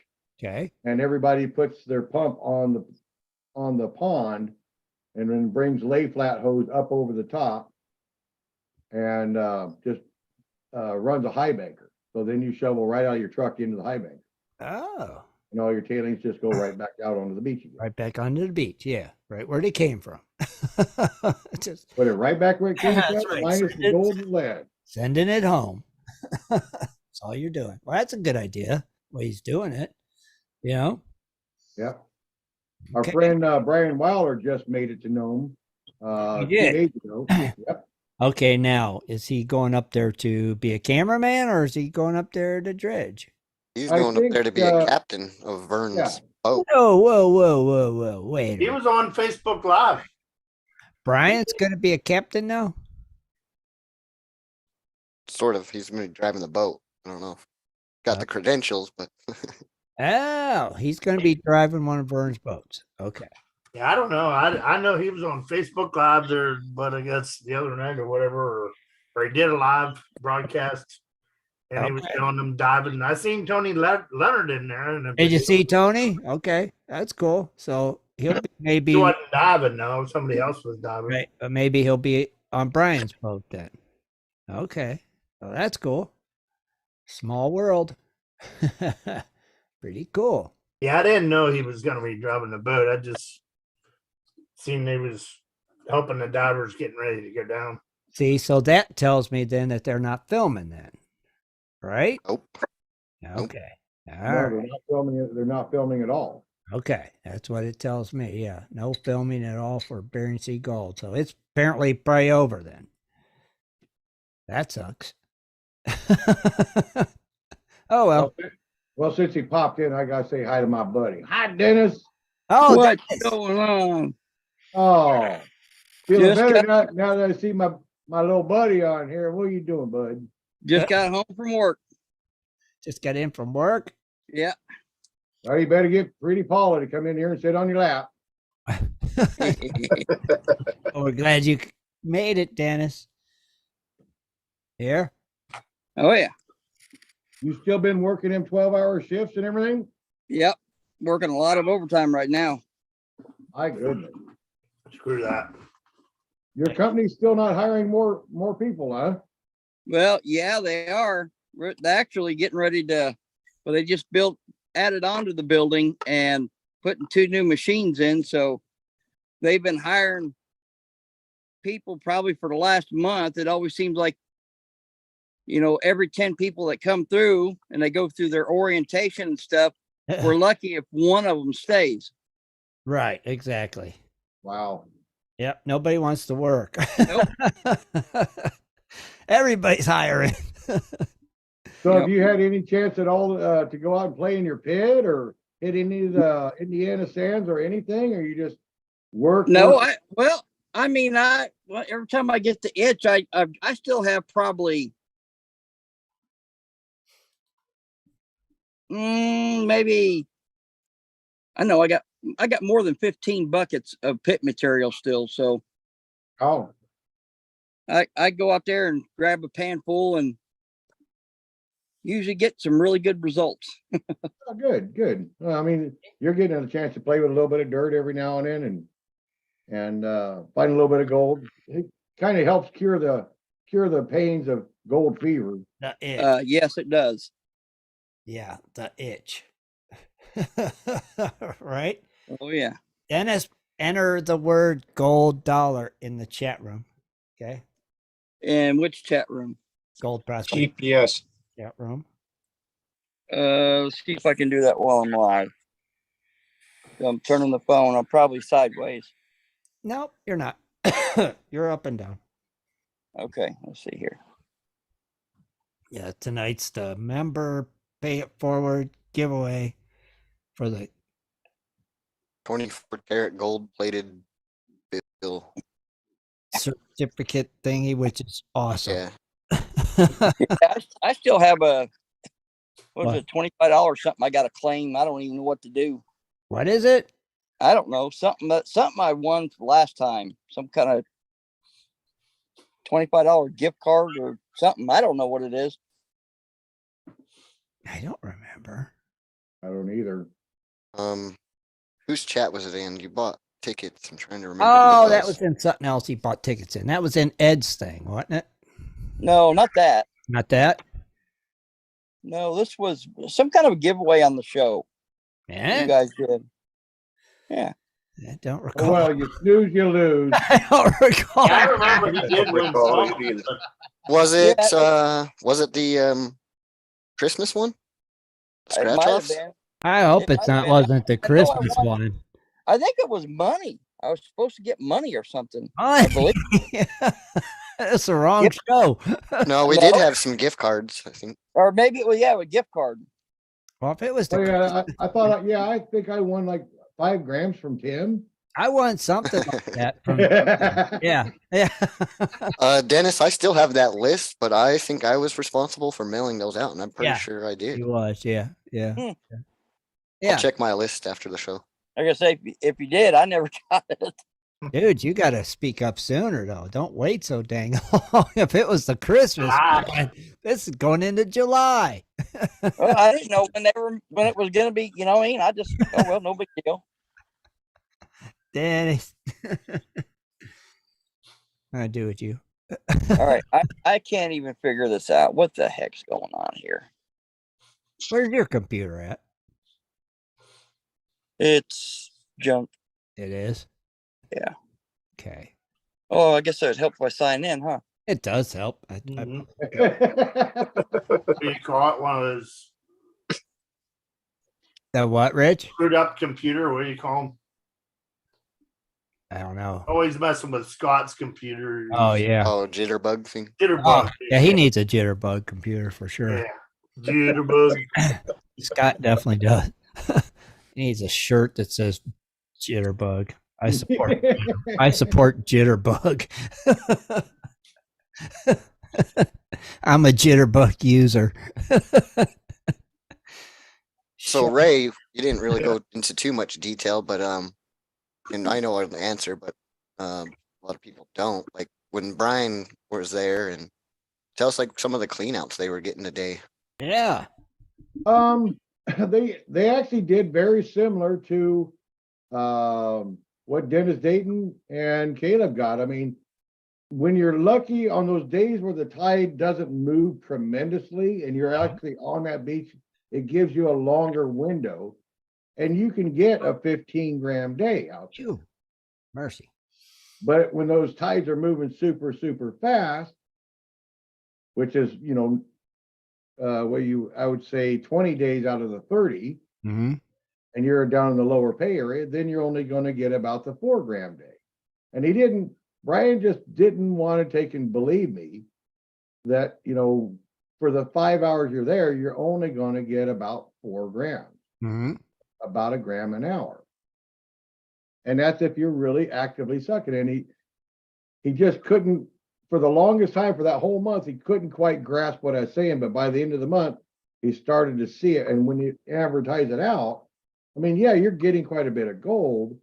Okay. And everybody puts their pump on the pond and then brings lay flat hose up over the top and just runs a high banker. So then you shovel right out of your truck into the high banker. Oh. And all your tailings just go right back out onto the beach again. Right back onto the beach. Yeah. Right where they came from. Just Put it right back where it came That's from, right. minus the gold and lead. sending it home. That's all you're doing. Well, that's a good idea. Way he's doing it. Yep. Our Okay. friend Brian Wilder just made it to Nome He 2 did. days ago. Yep. Okay, now is he going up there to be a cameraman or is he going up there to dredge? He's I going up there to think, be a captain of Vern's yeah. boat. Whoa. Wait a he minute. was on Facebook Live. Brian's going to be a captain now? Sort of. He's gonna be driving the boat. I don't know. Got the credentials, but Oh, he's going to be driving one of Vern's boats. Okay. Yeah, I don't know. I know he was on Facebook Live there, but I guess the other night or whatever, or he did a live broadcast, and he was Okay. showing them diving. I seen Tony Leonard in there, and Did you see Tony? Okay, that's cool. So he'll be maybe he wasn't diving? No, somebody else was diving. right, but maybe he'll be on Brian's boat then. Okay, well that's cool. Small world. Pretty cool. Yeah, I didn't know he was going to be driving the boat. I just seen he was helping the divers getting ready to go down. See, so that tells me then that they're not filming then, right? nope. Okay. All No, right. they're not filming it. They're not filming at all. Okay, that's what it tells me. Yeah, no filming at all for Bering Sea Gold. So it's apparently probably over then. That sucks. Oh well. Well, since he popped in, I gotta say hi to my buddy. Hi, Dennis. Oh, What's Dennis. going on? Oh, feeling Just better got- now that I see my little buddy on here. What are you doing, bud? Just got home from work. Just got in from work. Yeah. Well, you better get Pretty Paula to come in here and sit on your lap. Oh, we're glad you made it, Dennis. Here. Oh yeah. You still been working them 12-hour shifts and everything? Yep. Working a lot of overtime right now. My goodness. Screw that. Your company's still not hiring more people, huh? Well, yeah, they are. They're actually getting ready to. Well, they just added on to the building and putting 2 new machines in. So they've been hiring people probably for the last month. It always seems like, every 10 people that come through and they go through their orientation and stuff, we're lucky if one of them stays. Right, exactly. Wow. Yep, nobody wants to work. Nope. Everybody's hiring. So have you had any chance at all to go out and play in your pit or hit any of the Indiana sands or anything? Or you just work? No, work? every time I get the itch, I still have probably maybe, I know I got more than 15 buckets of pit material still. So Oh, I go out there and grab a pan full and usually get some really good results. oh, good, good. Well, I mean, you're getting a chance to play with a little bit of dirt every now and then and find a little bit of gold. It kind of helps cure the pains of gold fever. The itch. Yes, it does. Yeah, the itch. Right? Oh yeah. Dennis, enter the word gold dollar in the chat room. Okay. And which chat room? Gold prospect GPS. chat room. Let's see if I can do that while I'm live. I'm turning the phone. I'm probably sideways. Nope, you're not. You're up and down. Okay, let's see here. Yeah, tonight's the member pay it forward giveaway for the 24-karat gold-plated bill. certificate thingy, which is awesome. Yeah. Yeah, I still have a What? it, $25 something I got to claim. I don't even know what to do. What is it? I don't know, something I won last time. Some kind of $25 gift card or something. I don't know what it is. I don't remember. I don't either. Whose chat was it in? You bought tickets. I'm trying to remember. Oh, who it that was in something else he bought tickets in. That was in Ed's thing, wasn't it? No, not that. Not that? No, this was some kind of a giveaway on the show. Yeah. You guys did. Yeah. I don't recall. Well, you snooze, you lose. I don't recall. Yeah, I remember he did win recall something, either. but Was it? Yeah. Was it the Christmas one? It Scratch might have offs? been. I hope It it's might not have been. wasn't the I know I Christmas won. one. I think it was money. I was supposed to get money or something. I believe. That's the wrong Yep. show. No, we did have some gift cards, I think. Or maybe it was, a gift card. Well, if it was Oh, the yeah, I thought, yeah, I think I won like 5 grams from Tim. I want something like that from yeah. Dennis, I still have that list, but I think I was responsible for mailing those out, and I'm pretty Yeah. sure I did. He was, yeah. Hmm. Yeah. I'll check my list after the show. Like I say, if you did, I never got it. Dude, you gotta speak up sooner though. Don't wait so dang long. If it was the Christmas one, this is going into July. Well, I didn't know when it was gonna be. You know what I mean? I just no big deal. Dennis. I do with you. All right, I can't even figure this out. What the heck's going on here? Where's your computer at? It's junk. It is. Yeah. Okay. Oh, I guess it would help if I sign in, huh? It does help. Mhm. What do you call it? One of those The what, Rich? screwed up computer. What do you call them? I don't know. Always messing with Scott's computer. Oh yeah. Oh, jitterbug thing. Jitterbug. Yeah, he needs a jitterbug computer for sure. Yeah. Jitterbug. Scott definitely does. He needs a shirt that says jitterbug. I support jitterbug. I'm a jitterbug user. So Ray, you didn't really go into too much detail, but and I know the answer, but a lot of people don't. Like when Brian was there, and tell us like some of the cleanouts they were getting today. Yeah. They actually did very similar to what Dennis Dayton and Caleb got. I mean, when you're lucky on those days where the tide doesn't move tremendously and you're actually on that beach, it gives you a longer window and you can get a 15-gram day out there. Phew. Mercy. But when those tides are moving super, super fast, which is, I would say 20 days out of the 30, Mm-hmm. and you're down in the lower pay area, then you're only going to get about the 4-gram day. And Brian just didn't want to take and believe me that, for the 5 hours you're there, you're only going to get about 4 grams, Mm-hmm. about a gram an hour. And that's if you're really actively sucking. And he just couldn't, for the longest time, for that whole month, he couldn't quite grasp what I was saying. But by the end of the month, he started to see it. And when you advertise it out, I mean, yeah, you're getting quite a bit of gold,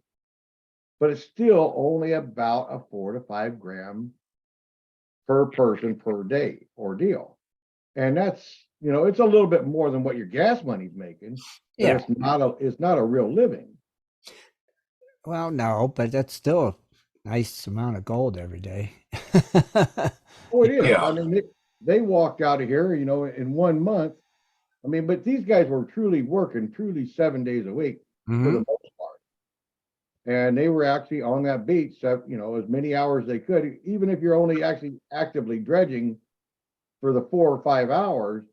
but it's still only about a 4 to 5 gram per person per day ordeal. And that's, it's a little bit more than what your gas money's making. But Yeah. it's not a real living. Well, no, but that's still a nice amount of gold every day. Oh, it is. Yeah. I mean, they walked out of here, in 1 month. I mean, but these guys were truly working 7 days a week for Mhm. the most part. And they were actually on that beach, as many hours they could. Even if you're only actually actively dredging for the 4 or 5 hours,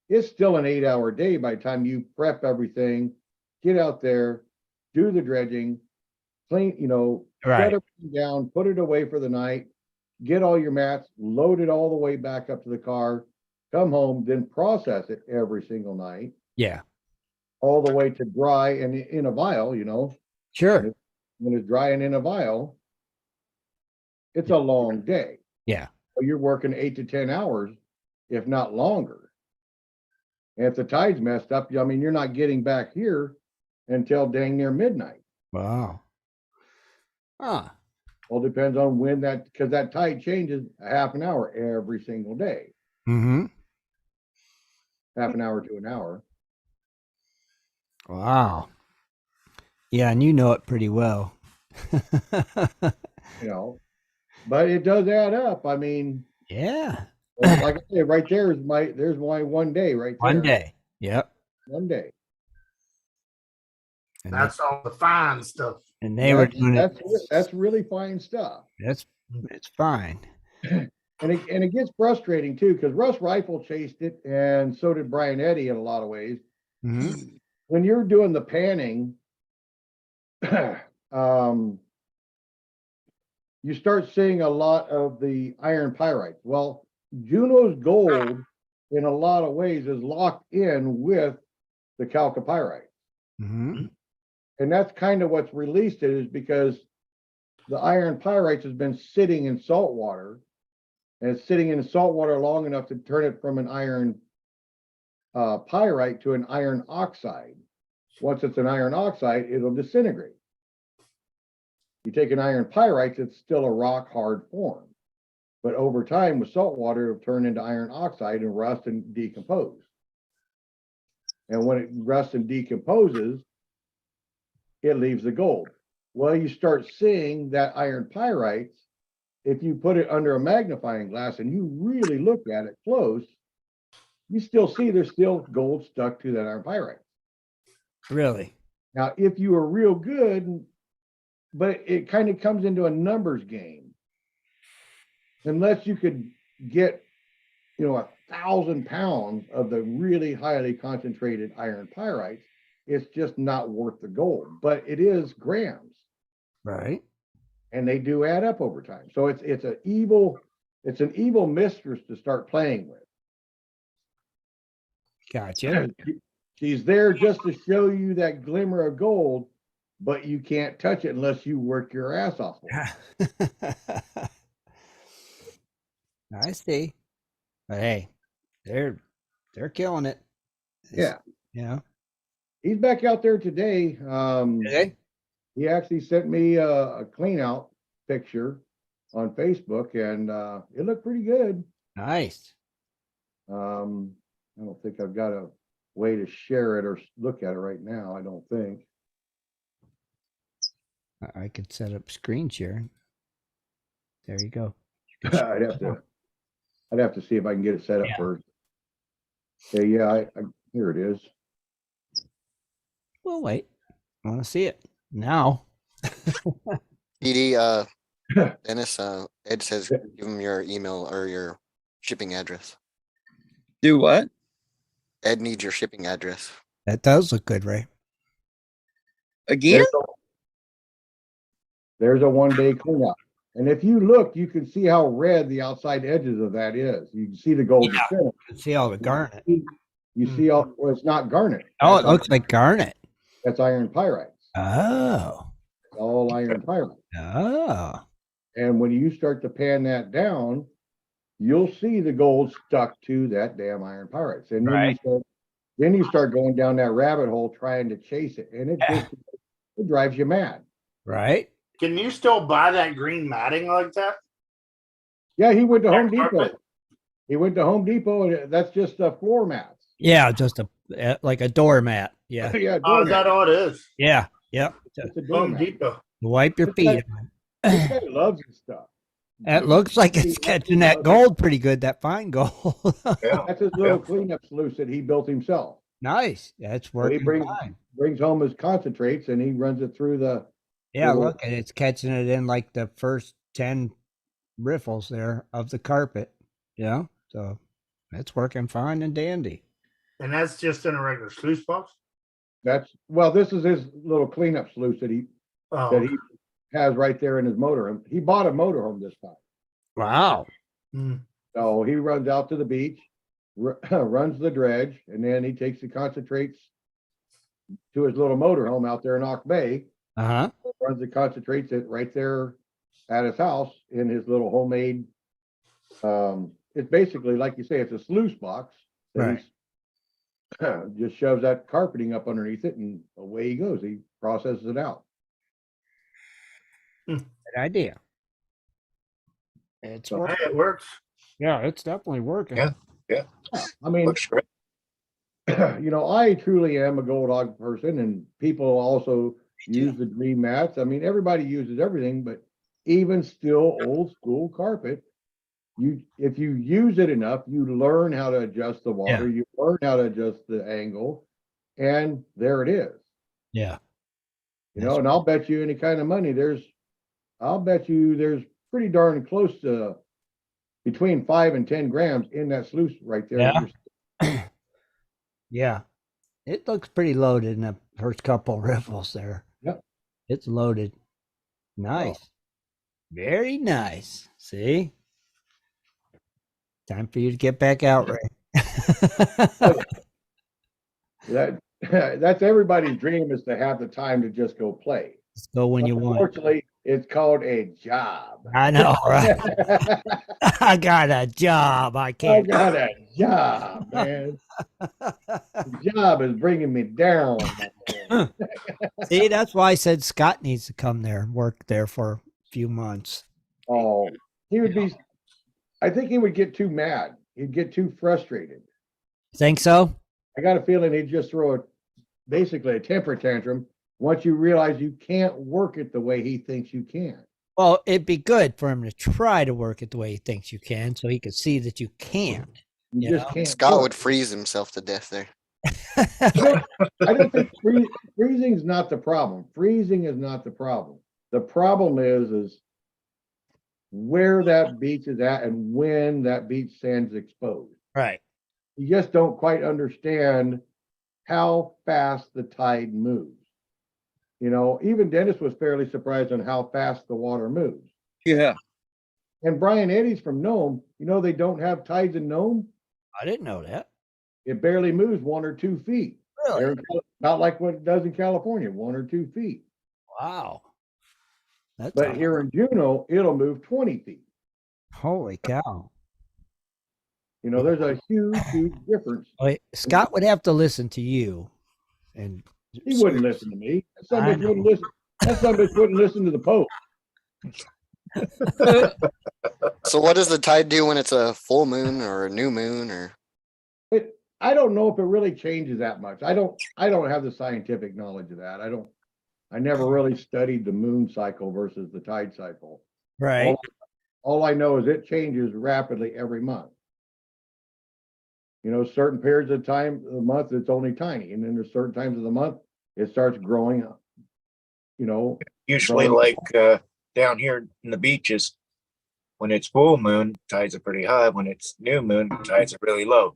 it's still an 8-hour day by the time you prep everything, get out there, do the dredging, clean, Right. shut everything down, put it away for the night, get all your mats, load it all the way back up to the car, come home, then process it every single night, Yeah. all the way to dry and in a vial, Sure. when it's dry and in a vial, it's a long day. Yeah. So you're working 8 to 10 hours, if not longer. And if the tide's messed up, I mean, you're not getting back here until dang near midnight. Wow. Ah. All depends on when because that tide changes a half an hour every single day, Mm-hmm. half an hour to an hour. Wow. Yeah, and you know it pretty well. But it does add up. I mean, Yeah. like I said, right there's my 1 day right there. 1 day. Yep. 1 day. And That's all the fine stuff. and they were doing it. That's really fine stuff. It's fine. And it gets frustrating too, because Russ Rifle chased it, and so did Brian Eddy in a lot of ways. Mm-hmm. When you're doing the panning, you start seeing a lot of the iron pyrites. Well, Juneau's gold, in a lot of ways, is locked in with the chalcopyrite. Mm-hmm. And that's kind of what's released it, is because the iron pyrites has been sitting in salt water, and it's sitting in salt water long enough to turn it from an iron pyrite to an iron oxide. Once it's an iron oxide, it'll disintegrate. You take an iron pyrite, it's still a rock hard form. But over time, with salt water, it'll turn into iron oxide and rust and decompose. And when it rusts and decomposes, it leaves the gold. Well, you start seeing that iron pyrites, if you put it under a magnifying glass and you really look at it close, you still see there's still gold stuck to that iron pyrite. Really? Now, if you are real good, but it kind of comes into a numbers game. Unless you could get, 1,000 pounds of the really highly concentrated iron pyrites, it's just not worth the gold. But it is grams, Right. and they do add up over time. So it's an evil mistress to start playing with. Gotcha. She's there just to show you that glimmer of gold, but you can't touch it unless you work your ass off for it. I see. But hey, they're killing it. Yeah. Yeah. He's back out there today. Okay. He actually sent me a clean out picture on Facebook, and it looked pretty good. Nice. I don't think I've got a way to share it or look at it right now. I don't think. I could set up screen sharing. There you go. I'd have to see if I can get it set up Yeah. first. Okay, yeah, here it is. Well, wait. I want to see it now. PD, Dennis, Ed says give him your email or your shipping address. Do what? Ed needs your shipping address. That does look good, Ray. Again? There's a 1-day cleanup. And if you look, you can see how red the outside edges of that is. You can see the golden Yeah. center. You can see all the garnet. You see all, well, it's not garnet. Oh, That's it looks like garnet. That's iron pyrites. Oh. It's all iron pyrites. Oh. And when you start to pan that down, you'll see the gold stuck to that damn iron pyrites. And Right. then you start going down that rabbit hole trying to chase it. And it drives you mad. Right? Can you still buy that green matting like that? Yeah, he went to Home That carpet? Depot. He went to Home Depot, and that's just floor mats. Yeah, just like a doormat. Yeah. Yeah, Oh, is that all it is? Yeah. Yep. It's a Home doormat. Depot. Wipe your feet. This guy loves his stuff. It looks like it's catching that gold pretty good, that fine gold. Yeah. That's his little cleanup sluice that he built himself. Nice. That's So he working fine. brings home his concentrates and he runs it through the. Yeah, little- look, and it's catching it in like the first 10 riffles there of the carpet. Yeah. So it's working fine and dandy. And that's just in a regular sluice box? This is his little cleanup sluice that he Oh, has right there in his motorhome. He bought a motorhome this time. Wow. So he runs out to the beach, runs the dredge, and then he takes the concentrates to his little motorhome out there in Ock Bay, Uh-huh. runs the concentrates right there at his house in his little homemade. It's basically, like you say, it's a sluice box. that Right. he's- just shoves that carpeting up underneath it and away he goes. He processes it out. Good idea. It's So- working. hey, it works. Yeah, it's definitely working. Yeah. I mean, Looks great. I truly am a gold hog person, and people also use the green mats. I mean, everybody uses everything, but even still old school carpet, if you use it enough, you learn how to adjust the water, you learn how to adjust the angle, and there it is. Yeah. And I'll bet you any kind of money, there's pretty darn close to between 5 and 10 grams in that sluice right there. Yeah. Yeah. It looks pretty loaded in the first couple riffles there. Yep. It's loaded. Nice. Very nice. See? Time for you to get back out, Ray. That's everybody's dream, is to have the time to just go play. Let's go when you want. Unfortunately, it's called a job. I know, right? I got a job. I I can't. got a job, man. The job is bringing me down. man. See, that's why I said Scott needs to come there and work there for a few months. Oh, he would be. I think he would get too mad. He'd get too frustrated. Think so? I got a feeling he'd just throw basically a temper tantrum once you realize you can't work it the way he thinks you can. Well, it'd be good for him to try to work it the way he thinks you can, so he could see that you can't. You You just know? can't. Scott work. would freeze himself to death there. I don't think freezing's not the problem. Freezing is not the problem. The problem is where that beach is at and when that beach sand's exposed. Right. You just don't quite understand how fast the tide moves. Even Dennis was fairly surprised on how fast the water moves. Yeah. And Brian Eddy's from Nome. They don't have tides in Nome. I didn't know that. It barely moves 1 or 2 feet. Really? Not like what it does in California, 1 or 2 feet. Wow. That's But here in Juneau, it'll move 20 feet. holy cow. There's a huge, huge difference. Wait, Scott would have to listen to you. And He wouldn't listen to me. That I son wouldn't listen. That son wouldn't listen to the Pope. So what does the tide do when it's a full moon or a new moon or? I don't know if it really changes that much. I don't have the scientific knowledge of that. I never really studied the moon cycle versus the tide cycle. right. All I know is it changes rapidly every month. You know, certain periods of time, a month, it's only tiny. And then there's certain times of the month, it starts growing up, you know. Usually, growing. like down here in the beaches, when it's full moon, tides are pretty high. When it's new moon, tides are really low.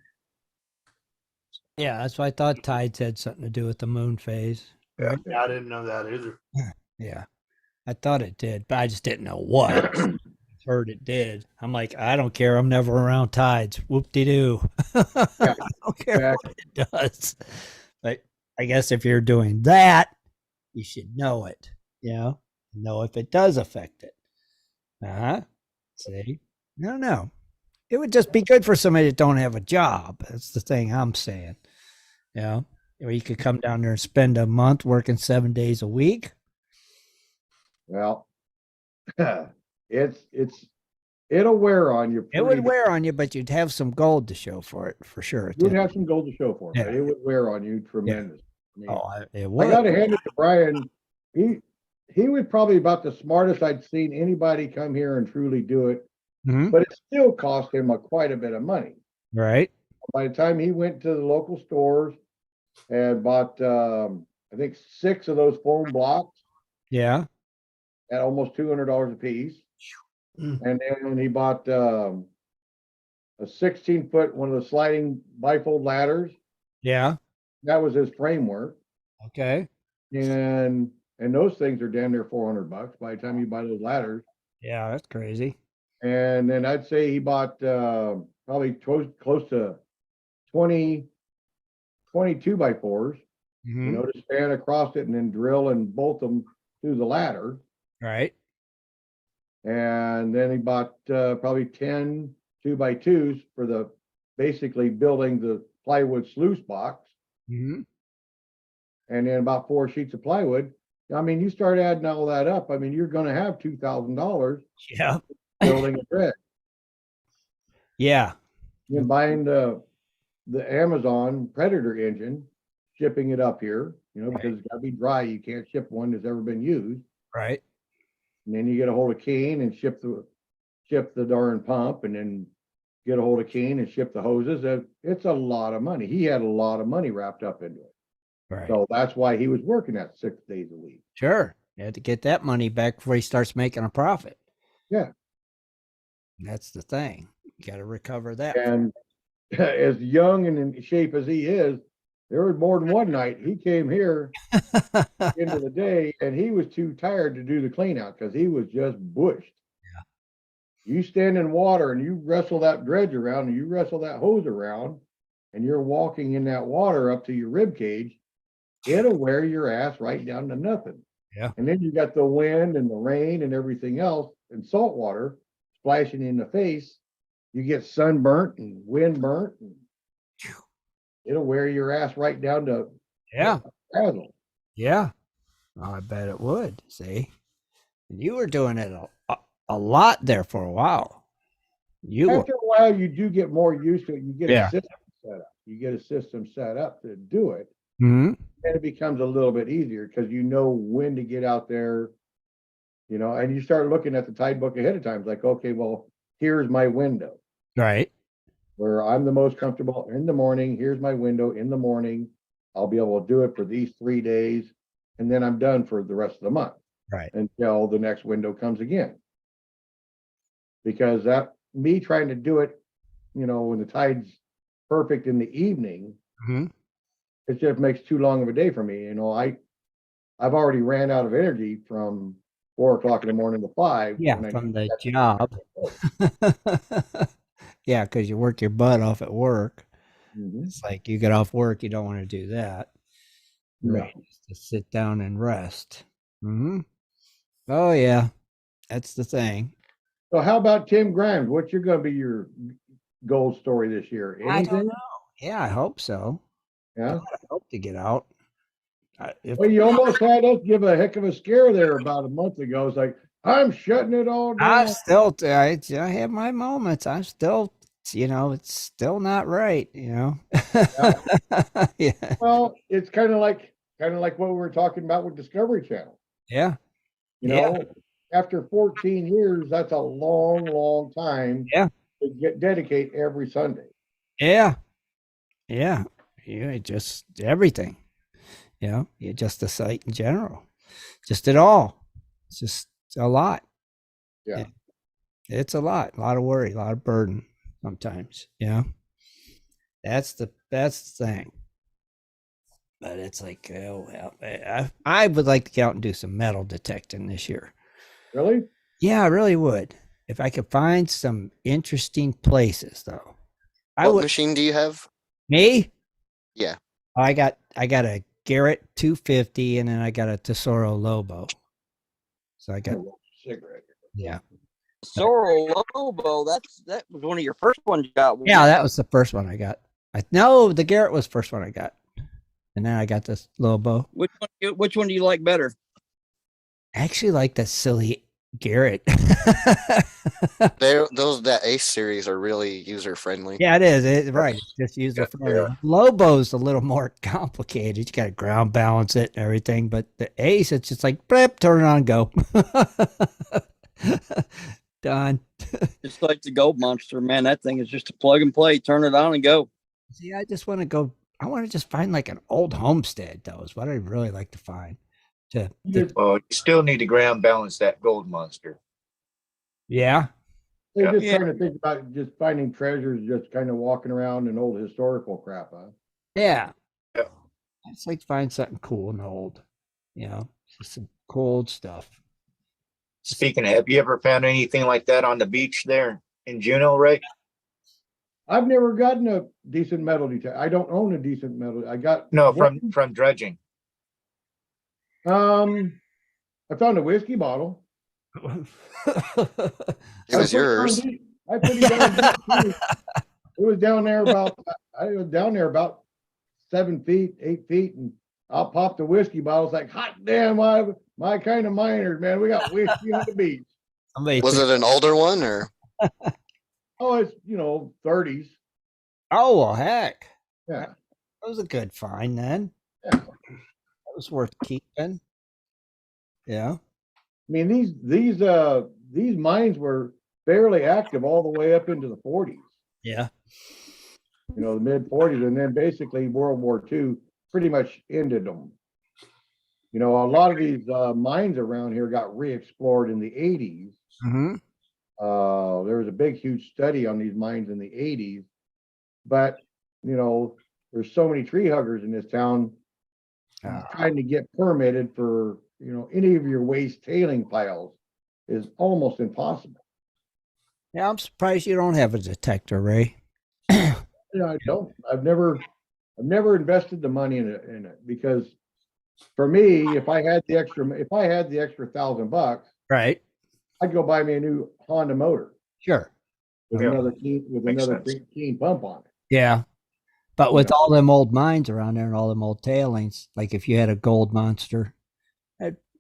Yeah, that's why I thought tides had something to do with the moon phase. Right? Yeah, I didn't know that either. Yeah. I thought it did, but I just didn't know what. Heard it did. I'm like, I don't care. I'm never around tides. Whoop-de-doo. I don't care what it does. But I guess if you're doing that, you should know it. You know if it does affect it. See? No. It would just be good for somebody that don't have a job. That's the thing I'm saying. You know, or you could come down there and spend a month working 7 days a week. Well, it'll wear on you. It would wear on you, but you'd have some gold to show for it, for sure. You'd have some gold to show for it, Yeah. but it would wear on you tremendous. I mean, It I would. got to hand it to Brian. He was probably about the smartest I'd seen anybody come here and truly do it, Mhm. but it still cost him quite a bit of money. Right. By the time he went to the local stores and bought, I think 6 of those foam blocks Yeah. at almost $200 a piece. And then he bought a 16-foot, one of the sliding bifold ladders. Yeah. That was his framework. Okay. And those things are down there $400 by the time you buy those ladders. Yeah, that's crazy. And then I'd say he bought probably close to 20 2x4s, Mhm. you know, to span across it and then drill and bolt them through the ladder. Right. And then he bought probably 10 2x2s for the basically building the plywood sluice box. Mm-hmm. And then about 4 sheets of plywood. I mean, you start adding all that up. I mean, you're going to have $2,000 Yeah. building a bed. Yeah. You're buying the Amazon Predator engine, shipping it up here, you know, because it's got to be dry. You can't ship one that's ever been used. Right. And then you get a hold of Keene and ship the darn pump, and then get a hold of Keene and ship the hoses. It's a lot of money. He had a lot of money wrapped up into it. Right. So that's why he was working that 6 days a week. Sure. You had to get that money back before he starts making a profit. Yeah. That's the thing. You got to recover that. And as young and in shape as he is, there was more than one night he came here into the day and he was too tired to do the clean out because he was just bushed. Yeah. You stand in water and you wrestle that dredge around and you wrestle that hose around and you're walking in that water up to your rib cage, it'll wear your ass right down to nothing. Yeah. And then you got the wind and the rain and everything else and salt water splashing in the face. You get sunburnt and wind burnt, and it'll wear your ass right down to frazzle. Yeah. I bet it would. See, and you were doing it a lot there for a while. After a while, you do get more used to it. You get Yeah. a system set up. You get a system set up to do it, Mm-hmm. and it becomes a little bit easier because you know when to get out there, you know, and you start looking at the tide book ahead of time. It's like, okay, well, here's my window. Right. Where I'm the most comfortable in the morning. Here's my window in the morning. I'll be able to do it for these 3 days, and then I'm done for the rest of the month. Right. Until the next window comes again. Because me trying to do it, you know, when the tide's perfect in the evening, Mm-hmm. it just makes too long of a day for me. You know, I've already ran out of energy from 4 o'clock in the morning to 5. Yeah, from the job. Yeah, because you work your butt off at work. Mm-hmm. It's like you get off work, you don't want to do that. No. Right. Just to sit down and rest. Mm-hmm. Oh yeah, that's the thing. So how about Tim Grimes? What's going to be your gold story this year? Anything? I don't know. Yeah, I hope so. Yeah. I hope to get out. Well, you almost had us give a heck of a scare there about a month ago. It's like, I'm shutting it all down. I have my moments. I'm still, it's still not right, Yeah. Well, it's kind of like what we were talking about with Discovery Channel. Yeah. You know, after 14 years, that's a long, long time. Yeah. To dedicate every Sunday. Yeah. Yeah. Just everything. Just the site in general. Just it all. It's just a lot. Yeah. It's a lot of worry, a lot of burden sometimes. That's the thing. But it's like, oh well, I would like to get out and do some metal detecting this year. Really? Yeah, I really would. If I could find some interesting places, though. What machine do you have? Me? Yeah. I got a Garrett 250, and then I got a Tesoro Lobo. So I got cigarette. Yeah. Sorrel Lobo, that was one of your first ones you got. Yeah, that was the first one I got. No, the Garrett was the first one I got. And then I got this Lobo. Which one do you like better? I actually like that silly Garrett. That Ace series are really user friendly. Yeah, it is. Right. Just user friendly. Yeah. Lobo's a little more complicated. You got to ground balance it and everything. But the Ace, it's just like, blip, turn it on, go. Done. Just like the Gold Monster, man. That thing is just a plug and play. Turn it on and go. See, I just want to go. I want to just find like an old homestead, though, is what I'd really like to find. Well, you still need to ground balance that Gold Monster. Yeah. They're just Yeah. trying to think about just finding treasures, just kind of walking around in old historical crap, huh? Yeah. Yeah. It's like find something cool and old, just some cool old stuff. Speaking of, have you ever found anything like that on the beach there in Juneau, Ray? I've never gotten a decent metal detector. I don't own a decent metal. I got No, from dredging. I found a whiskey bottle. It was yours. I put it down deep. It was down there about 7 feet, 8 feet, and I'll pop the whiskey bottle. It's like, hot damn, my kind of miners, man. We got whiskey on the beach. Was it an older one or? Oh, it's 30s. Oh, well, heck. Yeah. That was a good find then. Yeah. That was worth keeping. Yeah. I mean, these mines were fairly active all the way up into the 40s. Yeah. The mid 40s, and then basically World War II pretty much ended them. A lot of these mines around here got re-explored in the 80s. Mm-hmm. There was a big, huge study on these mines in the 80s, but there's so many tree huggers in this town. Trying to get permitted for any of your waste tailing piles is almost impossible. Yeah, I'm surprised you don't have a detector, Ray. I don't. I've never invested the money in it because for me, if I had the extra $1,000, Right. I'd go buy me a new Honda motor Sure. with Yeah. another Makes sense. keen pump on it. Yeah. But with all them old mines around there and all them old tailings, like if you had a Gold Monster.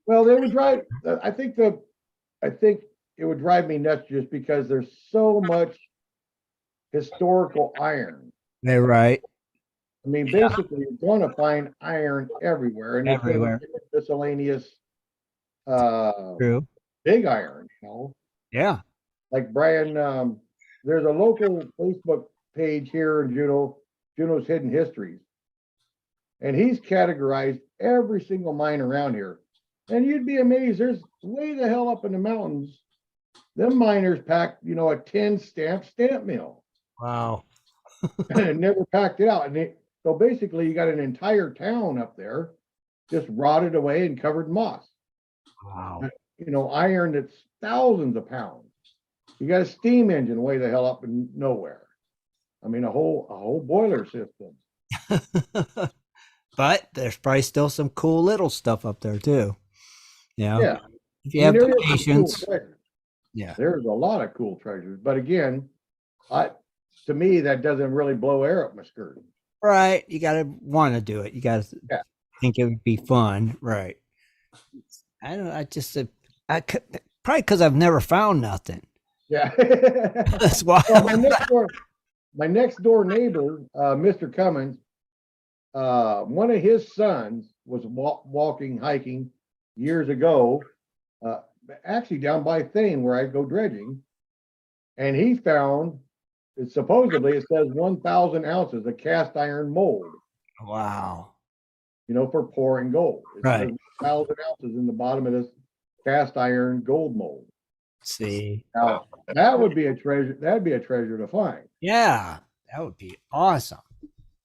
Well, they would drive. I think it would drive me nuts just because there's so much historical iron. They're right. I mean, basically, you're going to find iron everywhere, and Everywhere. it's miscellaneous, True. big iron. Yeah. Like Brian, there's a local Facebook page here in Juneau's Hidden Histories, and he's categorized every single mine around here. And you'd be amazed. There's way the hell up in the mountains. Them miners packed, a 10 stamp mill Wow. and never packed it out. So basically, you got an entire town up there just rotted away and covered in moss. Wow. Iron that's thousands of pounds. You got a steam engine way the hell up in nowhere. I mean, a whole boiler system. But there's probably still some cool little stuff up there too. Yeah. If you have there the is some patience. cool treasures. Yeah. There's a lot of cool treasures. But again, to me, that doesn't really blow air up my skirt. Right. You gotta want to do it. You gotta think it would be fun. Right. I don't know. Probably because I've never found nothing. Yeah. That's why. Well, my next door neighbor, Mr. Cummins, one of his sons was hiking years ago. actually down by Thane where I go dredging, and he found it supposedly it says 1,000 ounces of cast iron mold, Wow. for pouring gold. It Right. says 1,000 ounces in the bottom of this cast iron gold mold. See. Now that would be a treasure. That'd be a treasure to find. Yeah, that would be awesome.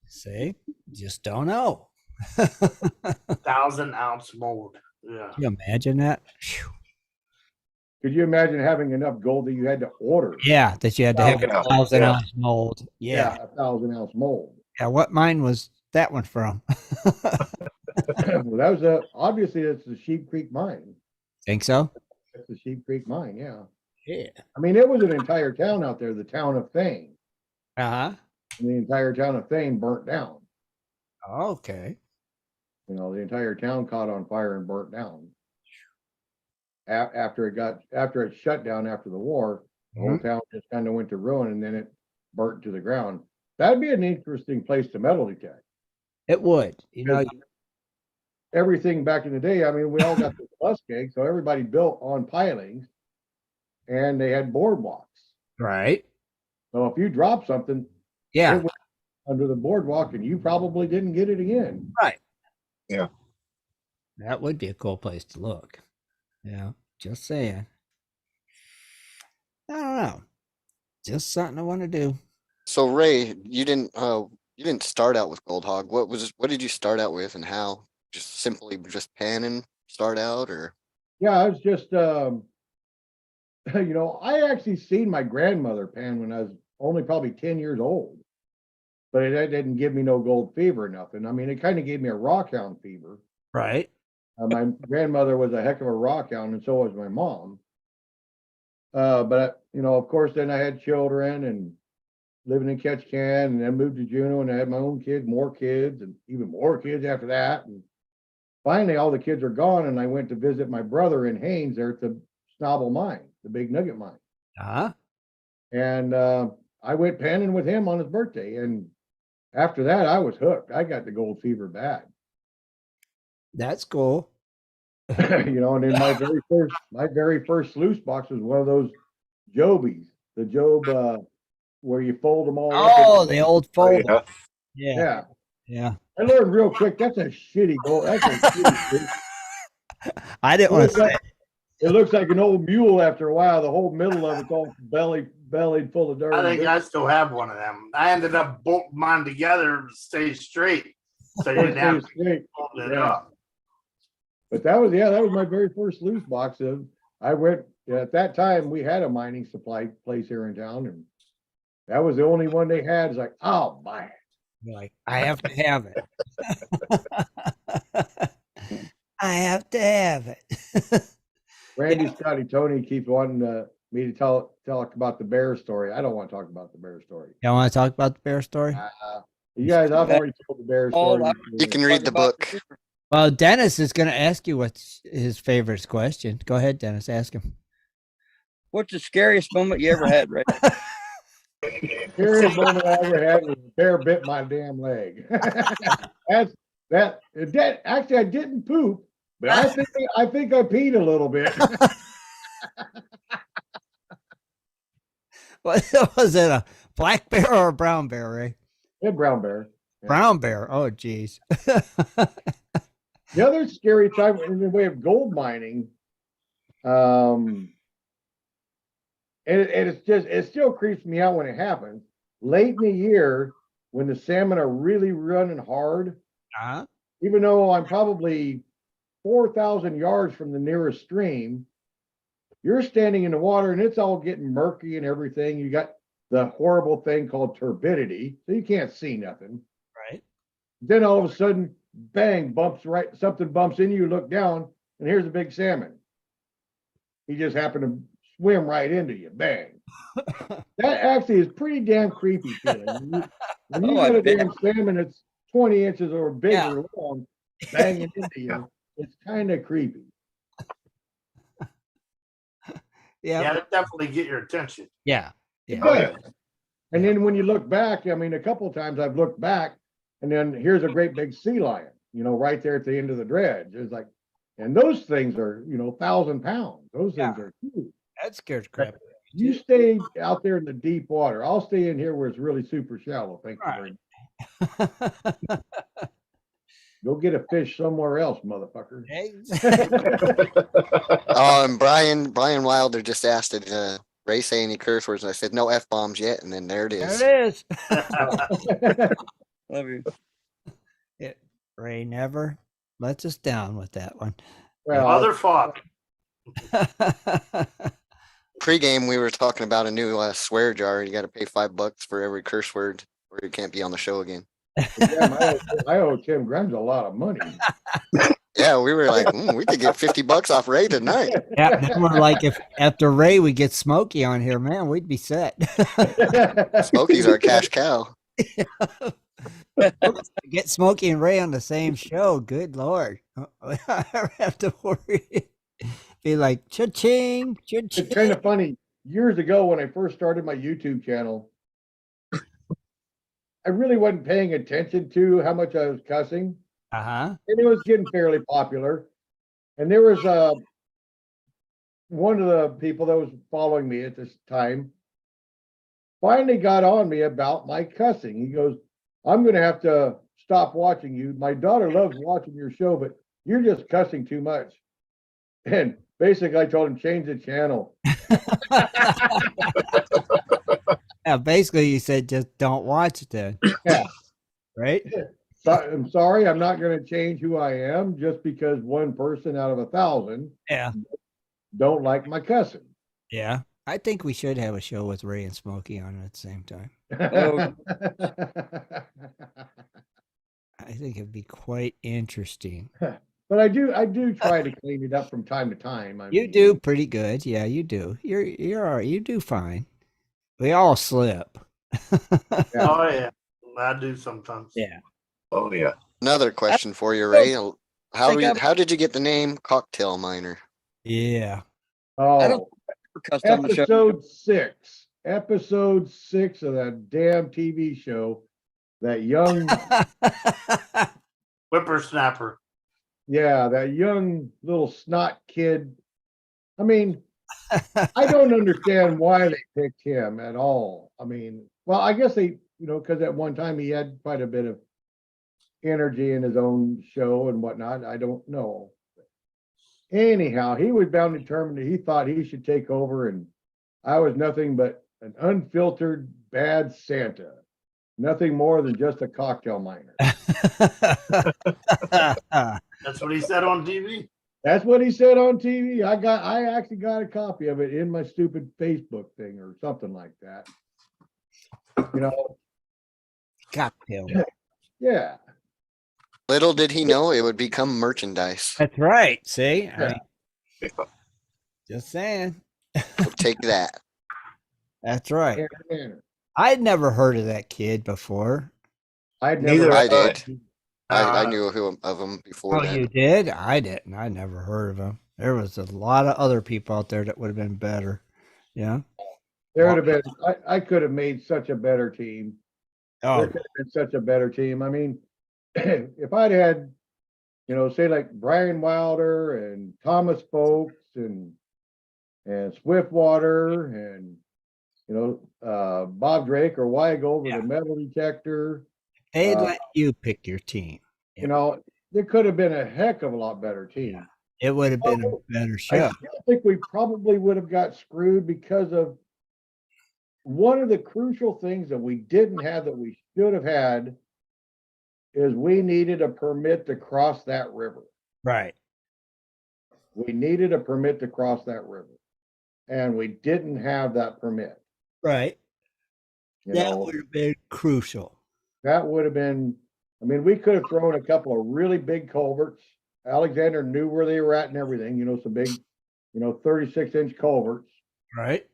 See, just don't know. 1,000-ounce mold. Yeah. Can you imagine that? Phew. Could you imagine having enough gold that you had to order? Yeah, that you had to have Yeah. 1,000 Yeah. ounce mold. Yeah. 1,000 ounce mold. Yeah. What mine was that one from? Well, that was obviously it's the Sheep Creek mine. Think so? It's the Sheep Creek mine. Yeah. Yeah. I mean, it was an entire town out there, the town of Thane. Uh-huh. And the entire town of Thane burnt down. Okay. The entire town caught on fire and burnt down. After it shut down after the war, the whole town just kind of went to ruin, and then it burnt to the ground. That'd be an interesting place to metal detect. It would. Everything back in the day, I mean, we all got the bus cake, so everybody built on pilings, and they had boardwalks. Right. So if you drop something, Yeah. it went under the boardwalk, and you probably didn't get it again. Right. Yeah. That would be a cool place to look. Yeah. Just saying. I don't know. Just something I want to do. So Ray, you didn't start out with Gold Hog. What did you start out with and how? Just simply just panning start out, or? Yeah, I was just, I actually seen my grandmother pan when I was only probably 10 years old, but it didn't give me no gold fever or nothing. I mean, it kind of gave me a rockhound fever. Right. My grandmother was a heck of a rockhound, and so was my mom. But of course, then I had children and living in Ketchikan, and then moved to Juneau, and I had my own kids, more kids, and even more kids after that. And finally, all the kids are gone, and I went to visit my brother in Haines there at the Snobble mine, the big nugget mine. Uh-huh. And I went panning with him on his birthday, and after that, I was hooked. I got the gold fever bad. That's cool. And then my very first sluice box was one of those Jobies, the Job where you fold them all. Oh, the old fold. Yeah. Yeah. Yeah. I learned real quick. That's a shitty gold. That's a shitty I didn't want to say. It looks like an old mule after a while. The whole middle of it's all bellied full of dirt. I think I still have one of them. I ended up bolting mine together to stay straight. So you didn't have to fold it up. But that was my very first loose box. I went at that time. We had a mining supply place here in town, and that was the only one they had. It's like, I'll buy it. You're like, I have to have it. I have to have it. Randy, Scotty, Tony keeps wanting me to talk about the bear story. I don't want to talk about the bear story. Y'all want to talk about the bear story? You guys, I've already told the bear story. You can read the book. Well, Dennis is going to ask you what's his favorite question. Go ahead, Dennis. Ask him. What's the scariest moment you ever had, Ray? Scariest moment I ever had was a bear bit my damn leg. Actually, I didn't poop, but I think I peed a little bit. Was it a black bear or a brown bear, Ray? Yeah, brown bear. Yeah. Brown bear. Oh, geez. The other scary time in the way of gold mining, and it still creeps me out when it happens. Late in the year, when the salmon are really running hard, Uh-huh. even though I'm probably 4,000 yards from the nearest stream, you're standing in the water and it's all getting murky and everything. You got the horrible thing called turbidity, so you can't see nothing. Right. Then all of a sudden, bang, something bumps in you, look down, and here's a big salmon. He just happened to swim right into you, bang. That actually is pretty damn creepy feeling. When you get a damn salmon that's 20 inches or bigger long, banging into you, it's kind of creepy. Yeah, it definitely get your attention. Yeah. Yeah. And then when you look back, I mean, a couple of times I've looked back, and then here's a great big sea lion, right there at the end of the dredge. It's like, And those things are, 1,000 pounds. Those things Yeah. are huge. That scares the crap. You stay out there in the deep water. I'll stay in here where it's really super shallow. Thank you very much. Go get a fish somewhere else, motherfucker. Oh, and Brian Wilder just asked, did Ray say any curse words? And I said, no F-bombs yet. And then there it is. There it is. Love you. Ray never lets us down with that one. Well, Motherfucker. Pre-game, we were talking about a new swear jar. You got to pay $5 for every curse word, or you can't be on the show again. yeah, I owe Tim Grimes a lot of money. Yeah, we were like, we could get $50 off Ray tonight. Yeah, then we're like, if after Ray we get Smokey on here, man, we'd be set. Smokey's our cash cow. Get Smokey and Ray on the same show. Good Lord. I never have to worry. Be like, cha-ching, cha-ching. It's kind of funny. Years ago, when I first started my YouTube channel, I really wasn't paying attention to how much I was cussing. Uh-huh. And it was getting fairly popular. And there was one of the people that was following me at this time finally got on me about my cussing. He goes, I'm going to have to stop watching you. My daughter loves watching your show, but you're just cussing too much. And basically, I told him, change the channel. Yeah, basically, you said just don't watch it then. Yeah. Right? So, I'm sorry, I'm not going to change who I am just because one person out of 1,000 Yeah. don't like my cussing. Yeah. I think we should have a show with Ray and Smokey on it at the same time. I think it'd be quite interesting. But I do try to clean it up from time to time. You do pretty good. Yeah, you do. You're all right. You do fine. We all slip. Oh yeah, I do sometimes. Yeah. Oh yeah. Another question for you, Ray. think How did you get the name Cocktail Miner? Yeah. I don't Oh, cussed on the show. episode 6 of that damn TV show. That young, Whippersnapper. yeah, that young little snot kid. I mean, I don't understand why they picked him at all. I mean, well, I guess they, because at one time he had quite a bit of energy in his own show and whatnot. I don't know. Anyhow, he was bound and determined that he thought he should take over, and I was nothing but an unfiltered bad Santa. Nothing more than just a cocktail miner. That's what he said on TV. That's what he said on TV. I actually got a copy of it in my stupid Facebook thing or something like that. Cocktail. Yeah. Little did he know it would become merchandise. That's right. See? Yeah. Just saying. So take that. That's right. Yeah. I'd never heard of that kid before. I'd Neither never. I have I. did. I knew of him before Oh, that. you did? I didn't. I never heard of him. There was a lot of other people out there that would have been better. Yeah. There would have been. I could have made such a better team. There Oh, could have been such a better team. I mean, if I'd had, say like Brian Wilder and Thomas Folks and Swiftwater and Bob Drake or Weigel with Yeah. a metal detector. they'd let you pick your team. There could have been a heck of a lot better team. It would have been a better I show. still think we probably would have got screwed because of one of the crucial things that we didn't have that we should have had is we needed a permit to cross that river. Right. We needed a permit to cross that river. And we didn't have that permit. Right. You That know, would have been crucial. that would have been, we could have thrown a couple of really big culverts. Alexander knew where they were at and everything, some big, 36-inch culverts, Right.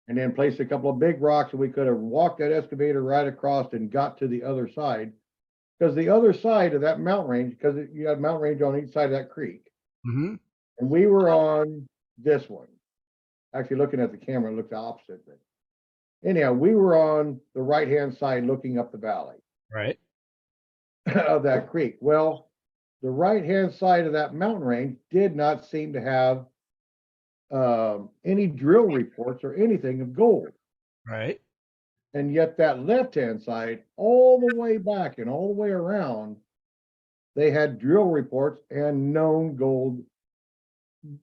and then placed a couple of big rocks, and we could have walked that excavator right across and got to the other side. Because the other side of that mountain range, because you had mountain range on each side of that creek, Mm-hmm. and we were on this one. Actually, looking at the camera, it looks opposite. But anyhow, we were on the right-hand side looking up the valley Right. of that creek. Well, the right-hand side of that mountain range did not seem to have any drill reports or anything of gold. Right. And yet that left-hand side, all the way back and all the way around, they had drill reports and known gold,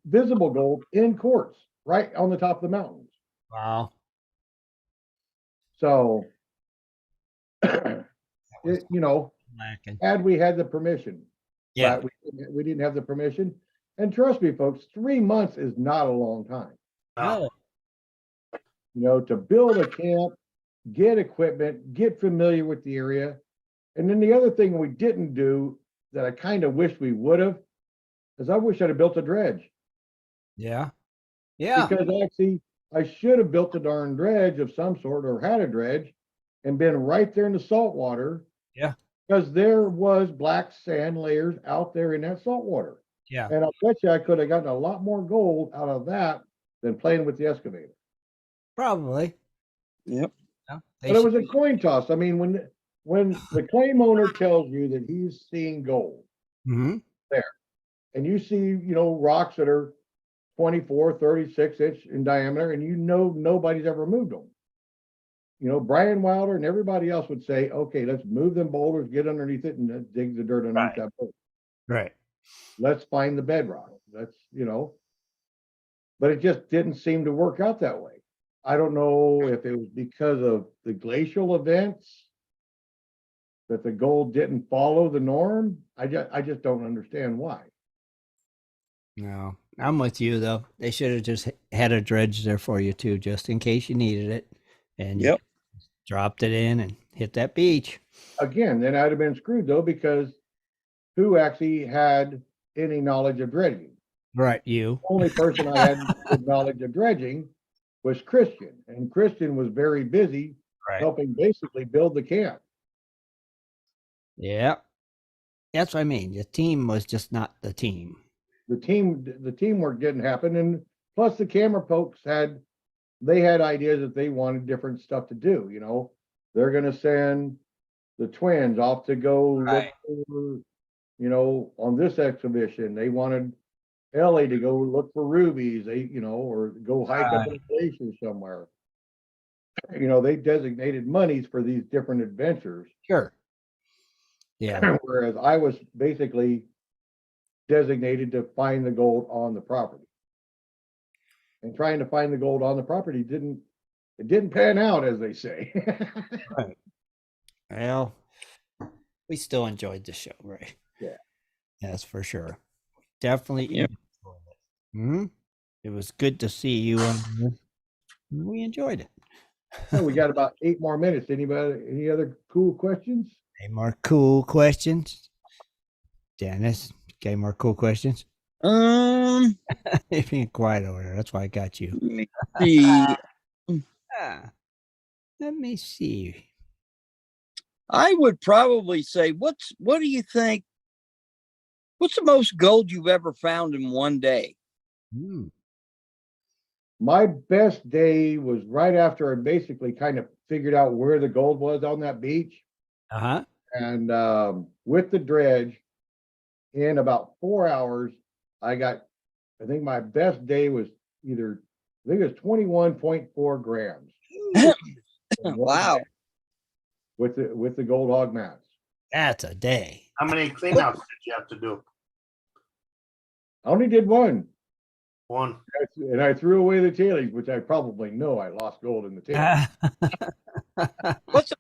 visible gold in quartz, right on the top of the mountains. Wow. So, That was you know, lacking. had we had the permission, Yeah. but we didn't have the permission. And trust me, folks, 3 months is not a long time. No. You know, to build a camp, get equipment, get familiar with the area. And then the other thing we didn't do that I kind of wish we would have is I wish I'd have built a dredge. Yeah. Yeah. Because actually, I should have built a darn dredge of some sort or had a dredge and been right there in the salt water. Yeah. Because there was black sand layers out there in that salt water. Yeah. And I'll bet you I could have gotten a lot more gold out of that than playing with the excavator. Probably. Yep. Yeah. But it was a coin toss. I mean, when the claim owner tells you that he's seeing gold Mm-hmm. and you see, you know, rocks that are 24, 36 inch in diameter, and you know nobody's ever moved them. You know, Brian Wilder and everybody else would say, okay, let's move them boulders, get underneath it, and dig the dirt underneath that boulder. Right. Let's find the bedrock. That's, you know, but it just didn't seem to work out that way. I don't know if it was because of the glacial events that the gold didn't follow the norm. I just don't understand why. No, I'm with you though. They should have just had a dredge there for you too, just in case you needed it. And you Yep. dropped it in and hit that beach. Again, then I'd have been screwed though, because who actually had any knowledge of dredging? Right. You. The only person I had good knowledge of dredging was Christian, and Christian was very busy Right. helping basically build the camp. Yeah. That's what I mean. The team was just not the team. The teamwork didn't happen, and plus the camera folks had ideas that they wanted different stuff to do. You know, they're going to send the twins off to go Right. look for, you know, on this exhibition. They wanted Ellie to go look for rubies. They, you know, or go hike up in a glacier somewhere. You know, they designated monies for these different adventures. Sure. Yeah. Whereas I was basically designated to find the gold on the property. And trying to find the gold on the property didn't pan out, as they say. Right. Well, we still enjoyed the show, right? Yeah. That's for sure. Definitely Yep. enjoyed it. Hmm. It was good to see you. We enjoyed it. So we got about 8 more minutes. Anybody, any other cool questions? Any more cool questions? Dennis, got any more cool questions? Let You're being quiet over there. That's why I got you. me see. Ah, let me see. I would probably say, what do you think? What's the most gold you've ever found in one day? Hmm. My best day was right after I basically kind of figured out where the gold was on that beach. Uh-huh. And with the dredge, in about 4 hours, I think my best day was I think it was 21.4 grams. in one Wow. day with the gold hog mats. That's a day. How many cleanouts did you have to do? I only did one. One. And I threw away the tailings, which I probably know I lost gold in the tailings. What's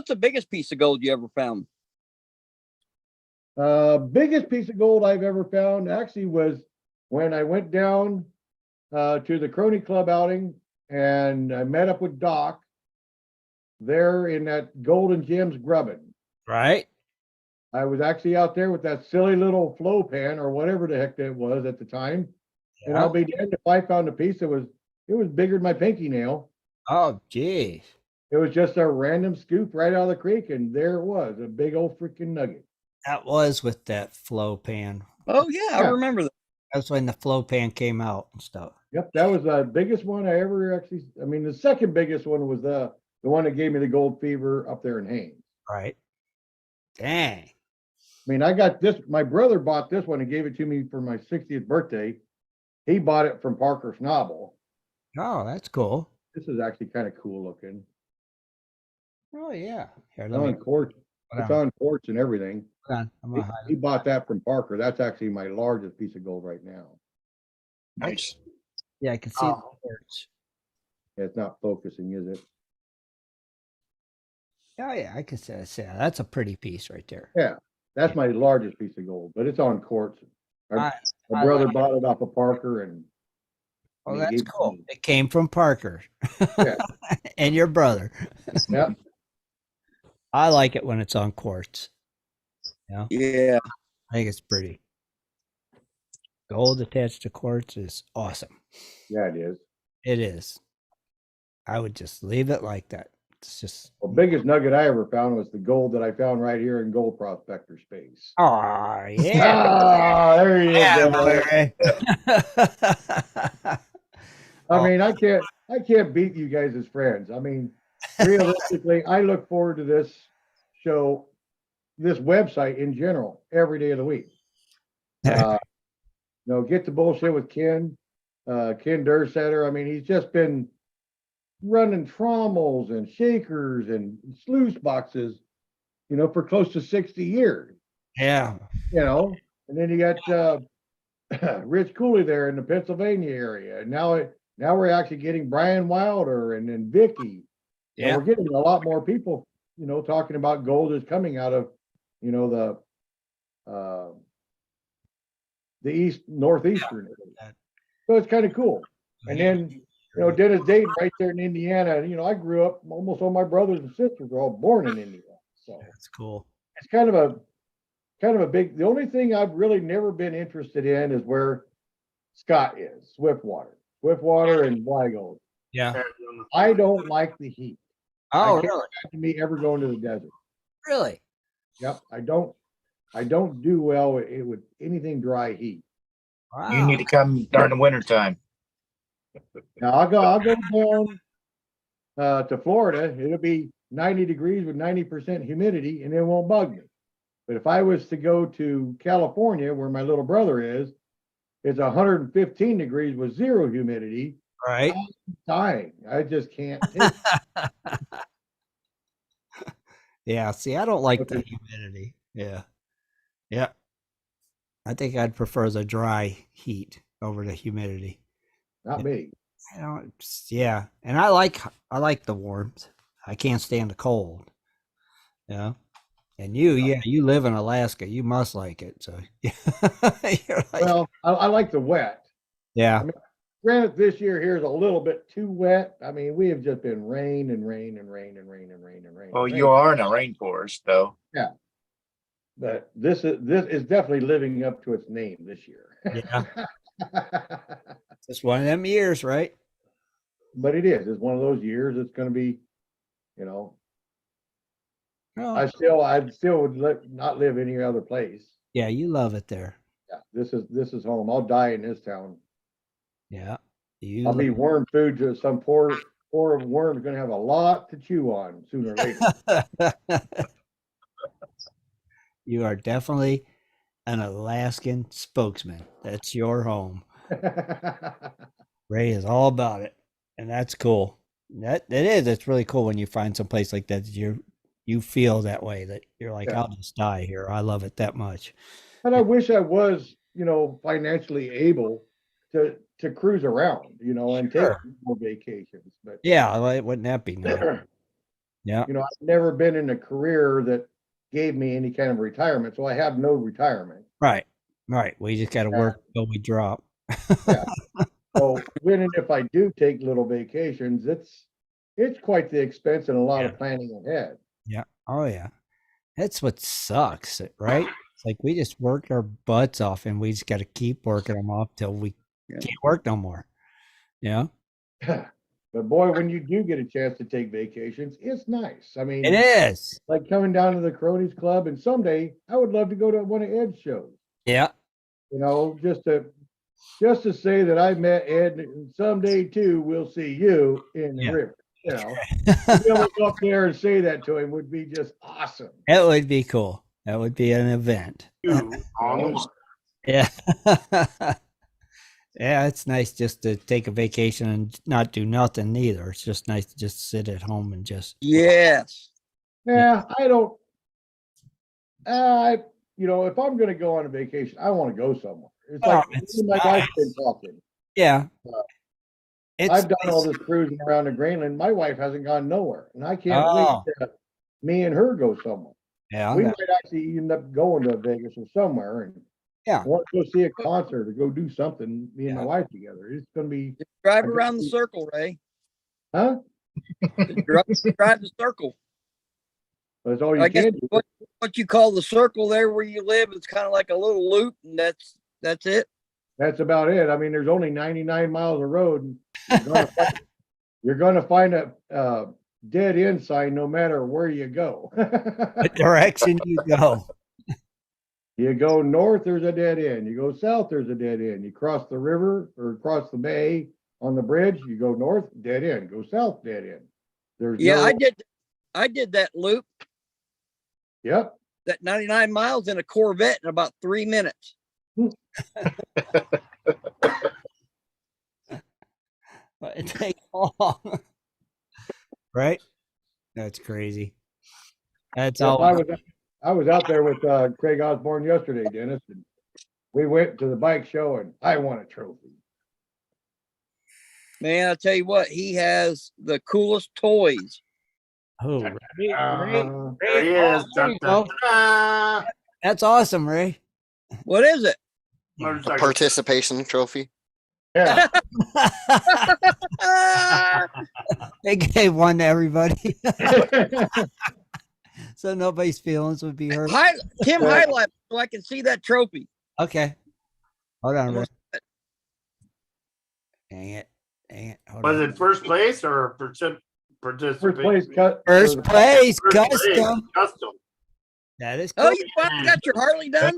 the biggest piece of gold you ever found? Biggest piece of gold I've ever found actually was when I went down to the Crony Club outing and I met up with Doc there in that Golden Gems grubbing. Right? I was actually out there with that silly little flow pan or whatever the heck that was at the time. And I'll be damned if I found a piece that was bigger than my pinky nail. Oh, geez. It was just a random scoop right out of the creek, and there it was, a big old freaking nugget. That was with that flow pan. Oh yeah, I Yeah. remember that. That's when the flow pan came out and stuff. Yep, that was the biggest one I ever actually. I mean, the second biggest one was the one that gave me the gold fever up there in Haines. Right. Dang. mean, I got this. My brother bought this one and gave it to me for my 60th birthday. He bought it from Parker Schnabel. Oh, that's cool. This is actually kind of cool looking. Oh yeah. Here, It's let me on quartz. hold It's on. on quartz and everything. Hold on. I'm He, gonna hide he it. bought that from Parker. That's actually my largest piece of gold right now. Nice. Yeah, I can see the Oh. quartz. It's not focusing, is it? Oh yeah, I can say that's a pretty piece right there. Yeah, that's my largest piece of gold, but it's on quartz. My, I- my I brother like bought it off of Parker, and Oh, he that's gave it to cool. me. It came from Parker. Yeah. And your brother. Yeah, I like it when it's on quartz. Yeah. I think it's pretty. Gold attached to quartz is awesome. yeah, it is. It is. I would just leave it like that. It's just The biggest nugget I ever found was the gold that I found right here in Gold Prospector space. oh yeah. Ah, there he is. Yeah, there. boy. I mean, I can't beat you guys as friends. I mean, realistically, I look forward to this show, this website in general, every day of the week. Get the bullshit with Ken Dursetter. I mean, he's just been running trommels and shakers and sluice boxes, for close to 60 years. Yeah. And then you got Rich Cooley there in the Pennsylvania area. And now we're actually getting Brian Wilder and then Vicky. And we're getting a lot more people, talking about gold is coming out of, the northeastern area. So it's kind of cool. And then, Dennis Dayton right there in Indiana. I grew up, almost all my brothers and sisters were all born in Indiana. So That's cool. it's kind of a big, the only thing I've really never been interested in is where Scott is, Swiftwater and Blygold. Yeah. I don't like the heat. Oh, I can't really? imagine me ever going to the desert. Really? Yep. I don't do well with anything dry heat. Wow. You need to come during the winter time. Now I'll go down to Florida. It'll be 90 degrees with 90% humidity and it won't bug me. But if I was to go to California where my little brother is, it's 115 degrees with zero humidity. Right. I'm dying. I just can't take it. Yeah. See, I don't like the humidity. Yeah. Yeah. I think I'd prefer the dry heat over the humidity. Not me. Yeah. And I like the warmth. I can't stand the cold. Yeah. And you live in Alaska. You must like it. So you're like, Well, I like the wet. yeah. I mean, granted, this year here is a little bit too wet. I mean, we have just been rain and rain and rain and rain and rain and rain. Well, and you rain. are in a rainforest, though. Yeah. But this is definitely living up to its name this year. Yeah. It's one of them years, right? But it is. It's one of those years. It's going to be, Oh, I still would not live any other place. yeah, you love it there. Yeah, this is home. I'll die in this town. Yeah. I'll be worm food to some poor worm's going to have a lot to chew on sooner or later. You are definitely an Alaskan spokesman. That's your home. Ray is all about it, and that's cool. That is. It's really cool when you find some place like that. You feel that way. That you're like, Yeah. I'll just die here. I love it that much. And I wish I was, financially able to cruise around, and take Sure. more vacations. But Yeah, wouldn't that be nice? Yeah. I've never been in a career that gave me any kind of retirement, so I have no retirement. Right. We just got to work till we drop. Yeah. So when and if I do take little vacations, it's quite the expense and a lot of planning ahead. Yeah. Oh yeah. That's what sucks, right? It's like we just worked our butts off and we just got to keep working them off till we can't work no more. Yeah. But boy, when you do get a chance to take vacations, it's nice. I mean, It is. like coming down to the Cronies Club, and someday I would love to go to one of Ed's shows. Yeah. Just to say that I met Ed, and someday too we'll see you in the river. To be able to go up there and say that to him would be just awesome. It would be cool. That would be an event. Two on the mark. Yeah. Yeah, it's nice just to take a vacation and not do nothing either. It's just nice to just sit at home and just Yes. Yeah, I don't. If I'm going to go on a vacation, I want to go somewhere. It's like it's me and my wife's been talking. yeah. It's I've done all nice. this cruising around the Greenland. My wife hasn't gone nowhere, and I can't wait Oh, to me and her go somewhere. yeah. We might actually end up going to Vegas or somewhere, and Yeah. want to go see a concert or go do something. Me and my Yeah. wife together. It's going to be, Just drive I guess around the we- circle, Ray. huh? Just drive the circle. That's all you I guess can do. what you call the circle there where you live, it's kind of like a little loop, and that's it. That's about it. I mean, there's only 99 miles of road. And you're going to find a dead end sign no matter where you go. What direction you go? You go north, there's a dead end. You go south, there's a dead end. You cross the river or cross the bay on the bridge, you go north, dead end. Go south, dead end. There's Yeah, no, I did that loop, yep. that 99 miles in a Corvette in about 3 minutes. But it takes long. Right? That's crazy. That's Yep, all. I was out there with Craig Osborne yesterday, Dennis, and we went to the bike show and I won a trophy. Man, I tell you what, he has the coolest toys. Oh, Ray, There he is. there you Dun, go. dun, dun. That's awesome, Ray. What is it? Motorcycle. Participation trophy. Yeah. They gave one to everybody. So nobody's feelings would be hurt. Tim, highlight so I can see that trophy. Okay. Hold on, Ray. Almost- Dang it. Hold Was on. it first place or participation? First place cut. First place, First place, custom. Custom. That is Oh, cool. you finally got your Harley done?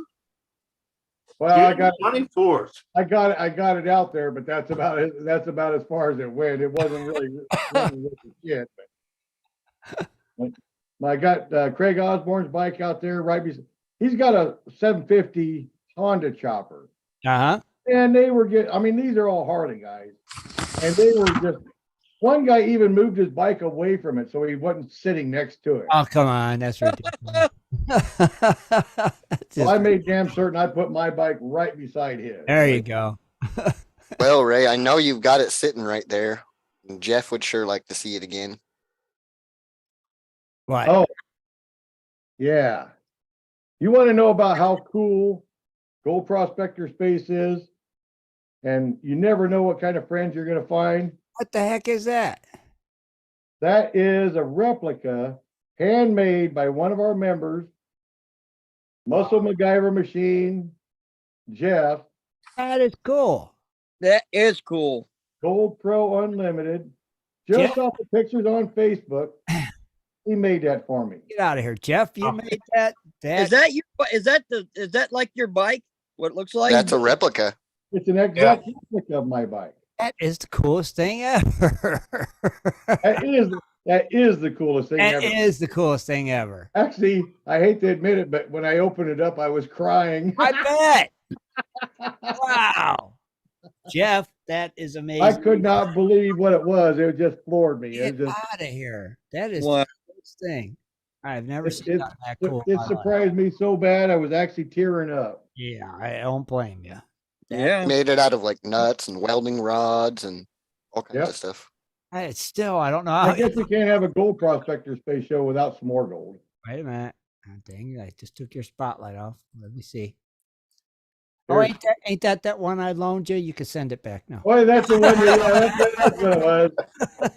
Well, I got 24th. I got it out there, but that's about it. That's about as far as it went. It wasn't really shit. But I got Craig Osborne's bike out there right beside. He's got a 750 Honda chopper, Uh-huh. and they were I mean, these are all Harley guys, and they were just. One guy even moved his bike away from it so he wasn't sitting next to it. Oh, come on. That's ridiculous. That's So I just- made damn certain I put my bike right beside his. there you go. Well, Ray, I know you've got it sitting right there. And Jeff would sure like to see it again. What? Oh, yeah. You want to know about how cool Gold Prospector Space is? And you never know what kind of friends you're going to find. What the heck is that? That is a replica handmade by one of our members, Muscle MacGyver Machine, Jeff, That is cool. That is cool. Gold Pro Unlimited. Just Jeff? off the pictures on Facebook, he made that for me. Get out of here, Jeff. You Oh. made that. Is that you? Is that like your bike? What it looks like? That's a replica. It's an exact replica of my bike. That is the coolest thing ever. That is the coolest thing That ever. is the coolest thing ever. Actually, I hate to admit it, but when I opened it up, I was crying. I bet. Wow. Jeff, that is amazing. I could not believe what it was. It just floored me. It Get just out of here. That is Wow. the coolest thing. I've never It- seen that cool. it in my life. surprised me so bad I was actually tearing up. Yeah, I don't blame you. Yeah. Made it out of like nuts and welding rods and all kinds Yep. of stuff. It's still, I don't know I how. guess you can't have a Gold Prospector Space show without some more gold. Wait a minute. Oh, dang it, I just took your spotlight off. Let me see. Oh, There's- ain't that one I loaned you? You can send it back now. Boy, that's the one. That's what it was.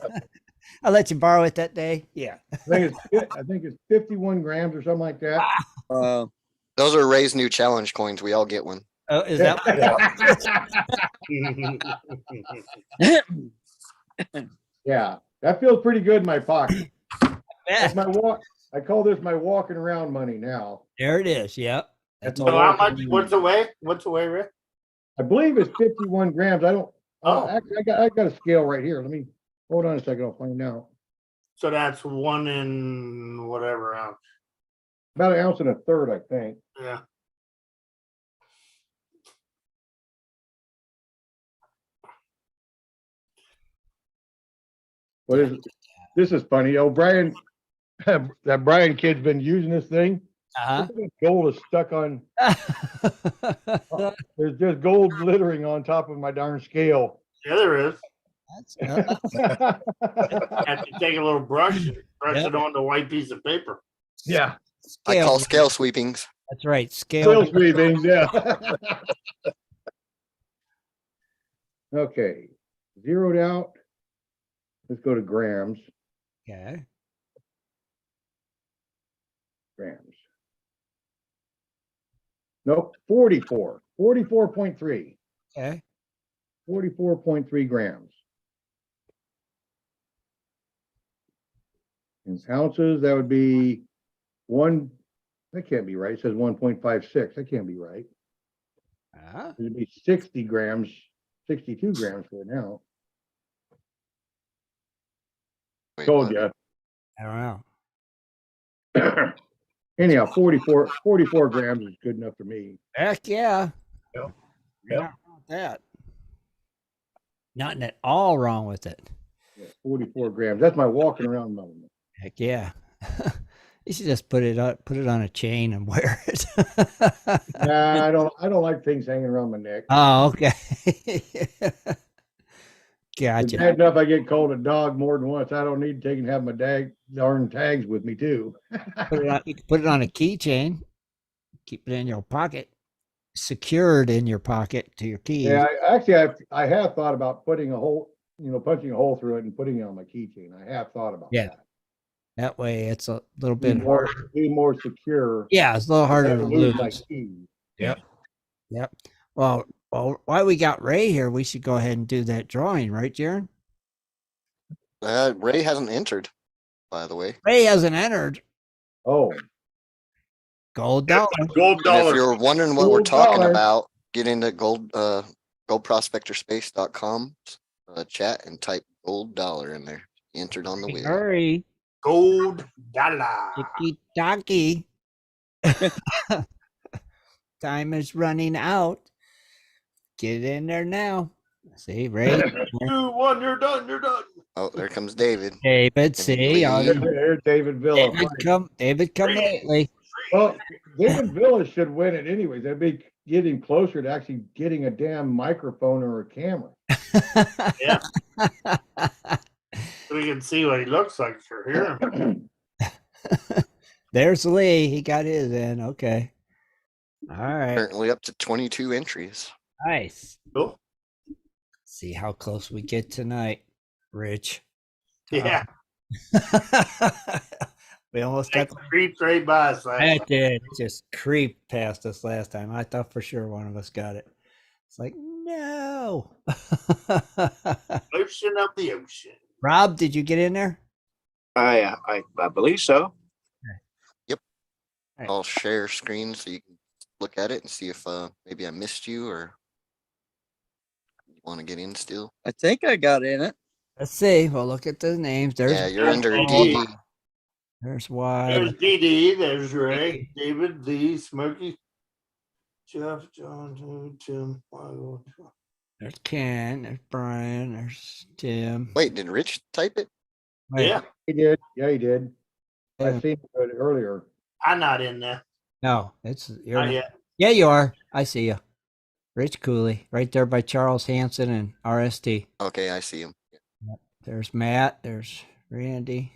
I let you borrow it that day. Yeah. I think it's 51 grams or something like that. Those are Ray's new challenge coins. We all get one. Oh, is that? Yeah, that feels pretty good in my pocket. That's Yeah. my walk. I call this my walking around money now. There it is. Yep. That's That's So all. how much? What's the weight? What's the weight, Rick? I believe it's 51 grams. I don't. Oh. Actually, I got a scale right here. Let me hold on a second. I'll find out. So that's 1 in whatever ounce. About 1 1/3 ounce, I think. Yeah. What is this is funny. Oh, Brian, that Brian kid's been using this thing. Uh-huh. Gold is stuck on. There's just gold glittering on top of my darn scale. Yeah, there is. That's, Have to take a little brush and press Yep. it on the white piece of paper. Yeah. I call scale sweepings. That's right. Scale. Scale sweepings, yeah. Okay. Zeroed out. Let's go to grams. Okay. Grams. Nope, 44. 44.3. Okay. 44.3 grams. In ounces, that would be one. That can't be right. It says 1.56. That can't be right. Uh-huh. It'd be 60 grams, 62 grams for an ounce. Wait, Told what? you. I don't know. Anyhow, 44 grams is good enough for me. Heck yeah. Yep. Nothing wrong with that. Nothing at all wrong with it. Yeah, 44 grams. That's my walking around measurement. Heck yeah. You should just put it on a chain and wear it. Nah, I don't like things hanging around my neck. Oh, okay. It's Gotcha. bad enough I get called a dog more than once. I don't need to take and have my darn tags with me too. You can put it on a keychain. Keep it in your pocket. Secured in your pocket to your keys. Yeah, I have thought about putting a hole, punching a hole through it and putting it on my keychain. I have thought about Yeah. that. That way it's a little Be bit more, harder. be more secure. Yeah, it's a little harder to Never lose my lose. keys. Yep. Well, while we got Ray here, we should go ahead and do that drawing, right, Jaron? Ray hasn't entered, by the way. Ray hasn't entered. Oh, Gold dollar. Gold And if dollar. you're wondering what we're Gold talking dollar. about, get into goldprospectorspace.com chat and type gold dollar in there. Entered on the wheel. Hurry. Gold dollar. Tiki taki. Time is running out. Get in there now. See, Ray. 2, 1, you're done. You're done. Oh, there comes David. David, see. There's David Villa. David come lately. Well, David Villa should win it anyways. They'd be getting closer to actually getting a damn microphone or a camera. Yeah. So we can see what he looks like for here. There's Lee. He got his in. Okay. All right. Currently up to 22 entries. Nice. Cool. See how close we get tonight, Rich. Yeah. We almost got That creeped right by us. that did just creep past us last time. I thought for sure one of us got it. It's like, no. Ocean of the ocean. Rob, did you get in there? I believe so. Right. I'll share screen so you can look at it and see if maybe I missed you or you want to get in still. I think I got in it. Let's see. Well, look at the names. There's Yeah, you're under Oh. DD. there's Y. There's DD. There's Ray. David, Lee, Smokey, Jeff, John, Tim, Michael. There's Ken. There's Brian. There's Tim. Wait, did Rich type it? Wait, Yeah. He did. Yeah, he did. I Yeah. seen it earlier. I'm not in there. No, you're Not not. yet. Yeah, you are. I see you. Rich Cooley, right there by Charles Hanson and RST. Okay, I see him. There's Matt. There's Randy.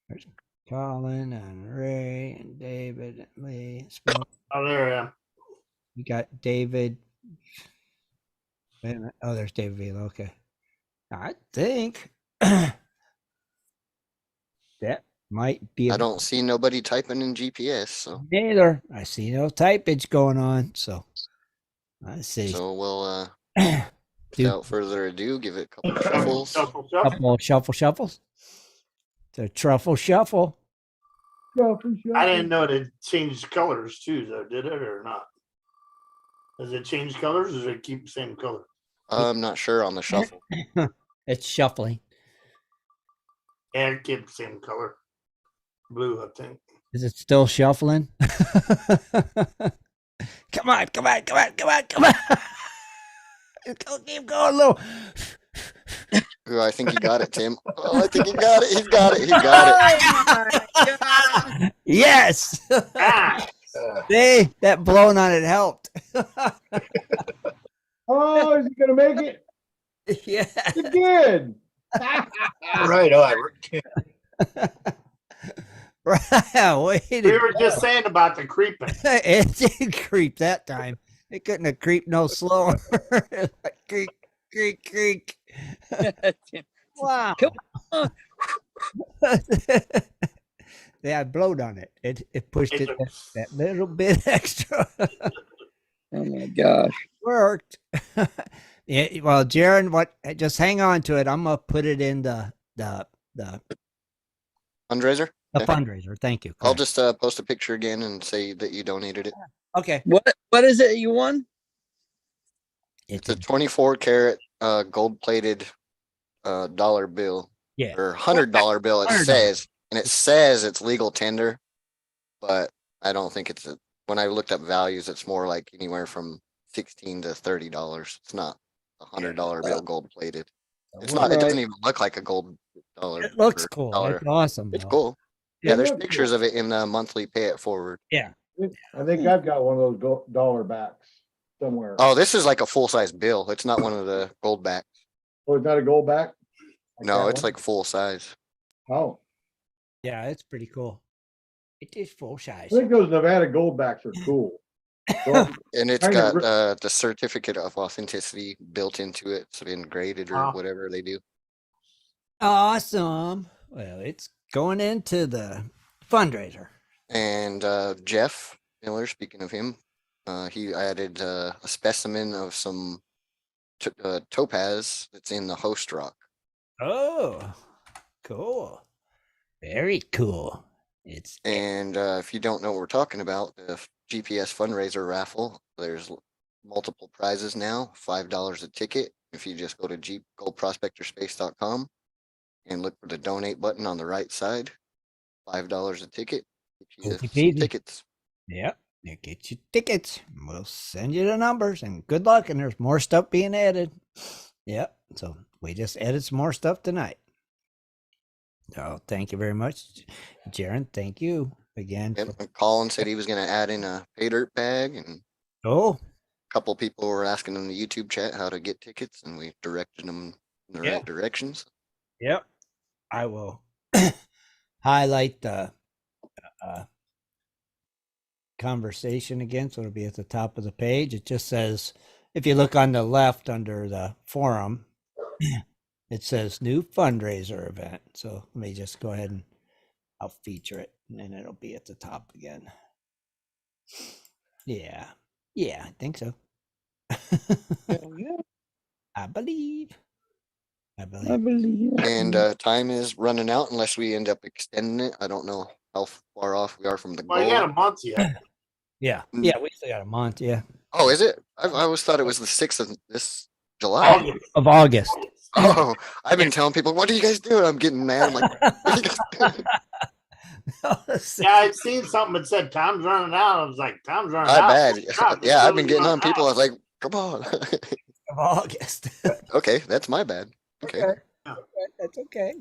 There's Colin and Ray and David and Lee. Oh, there I am. You got David. Wait a minute. Oh, there's David Vila. Okay. I think that might be. I don't see nobody typing in GPS, so Neither. I see no typage going on. So I see. we'll Do- without further ado, give it a couple of shuffles. Shuffle, shuffle. Couple of shuffles. The truffle shuffle. I didn't know it had changed colors too, though. Did it or not? Does it change colors or does it keep the same color? I'm not sure on the shuffle. It's shuffling. Yeah, it kept the same color. Blue, I think. Is it still shuffling? Come on, come on, come on, come on, come on. Keep going, little. Ooh, I think he got it, Tim. Oh, I think he got it. He's got it. He got it. Yes. Ah, See, that blowing on it helped. Oh, is he gonna make it? Yeah. He did. Right on. Right. Way we to were just saying about the creeping. It did creep that time. It couldn't have creeped no slower. Like, creak, creak, creak. Wow. Come on. Yeah, I blowed on it. It pushed It it that little bit extra. Oh my gosh. Worked. Yeah, well, Jaron, just hang on to it. I'm gonna put it in the Fundraiser? Okay. fundraiser. Thank you. I'll Correct. just post a picture again and say that you donated it. Okay. What is it you won? It's a 24 karat gold plated dollar bill Yeah. or $100 bill. It $100. says, and it says it's legal tender, but I don't think it's when I looked up values, it's more like anywhere from $16 to $30. It's not a $100 bill gold plated. It's not. It Right. doesn't even look like a gold dollar. It looks or cool. dollar. It's awesome. It's though. cool. Yeah, Yeah, there's looks pictures cool. of it in the monthly Pay It Forward. Yeah. I think I've got one of those dollar backs somewhere. Oh, this is like a full size bill. It's not one of the gold backs. Oh, is that a gold back? I No, got it's one. like full size. Oh, Yeah, it's pretty cool. It is full size. I think those Nevada gold backs are cool. So, And it's Kinda got the certificate of authenticity built into it, so engraded or Wow. whatever they do. Awesome. Well, it's going into the fundraiser. And Jeff Miller, speaking of him, he added a specimen of some topaz that's in the host rock. Oh, cool. Very cool. It's And if you don't know what we're talking about, the GPS fundraiser raffle, there's multiple prizes now, $5 a ticket. If you just go to goldprospectorspace.com and look for the donate button on the right side, $5 a ticket. Get you Easy some peasy. tickets. Yep. You get your tickets. We'll send you the numbers and good luck. And there's more stuff being added. Yep. So we just added some more stuff tonight. Oh, thank you very much, Jaron. Thank you again. Yep, and Colin said he was going to add in a pay dirt bag, and Oh, a couple people were asking in the YouTube chat how to get tickets, and we directed them in the Yeah. right directions. yep. I will highlight the conversation again, so it'll be at the top of the page. It just says, if you look on the left under the forum, it says new fundraiser event. So let me just go ahead and I'll feature it, and then it'll be at the top again. Yeah, I think so. I believe. I believe. And time is running out unless we end up extending it. I don't know how far off we are from the Well, you got goal. a month yet. Yeah, Mm. yeah, we still got a month. Yeah, Oh, is it? I always thought it was the 6th of this July. August. of August. Oh, I've been telling people, what are you guys doing? I'm getting mad. I'm like, what are you guys doing? Yeah, I'd seen something that said time's running out. I was like, time's running Not out. bad. Crap, Yeah, I've it's been getting really on people. I was running like, come on. Of August. Okay, that's my bad. Okay. That's okay.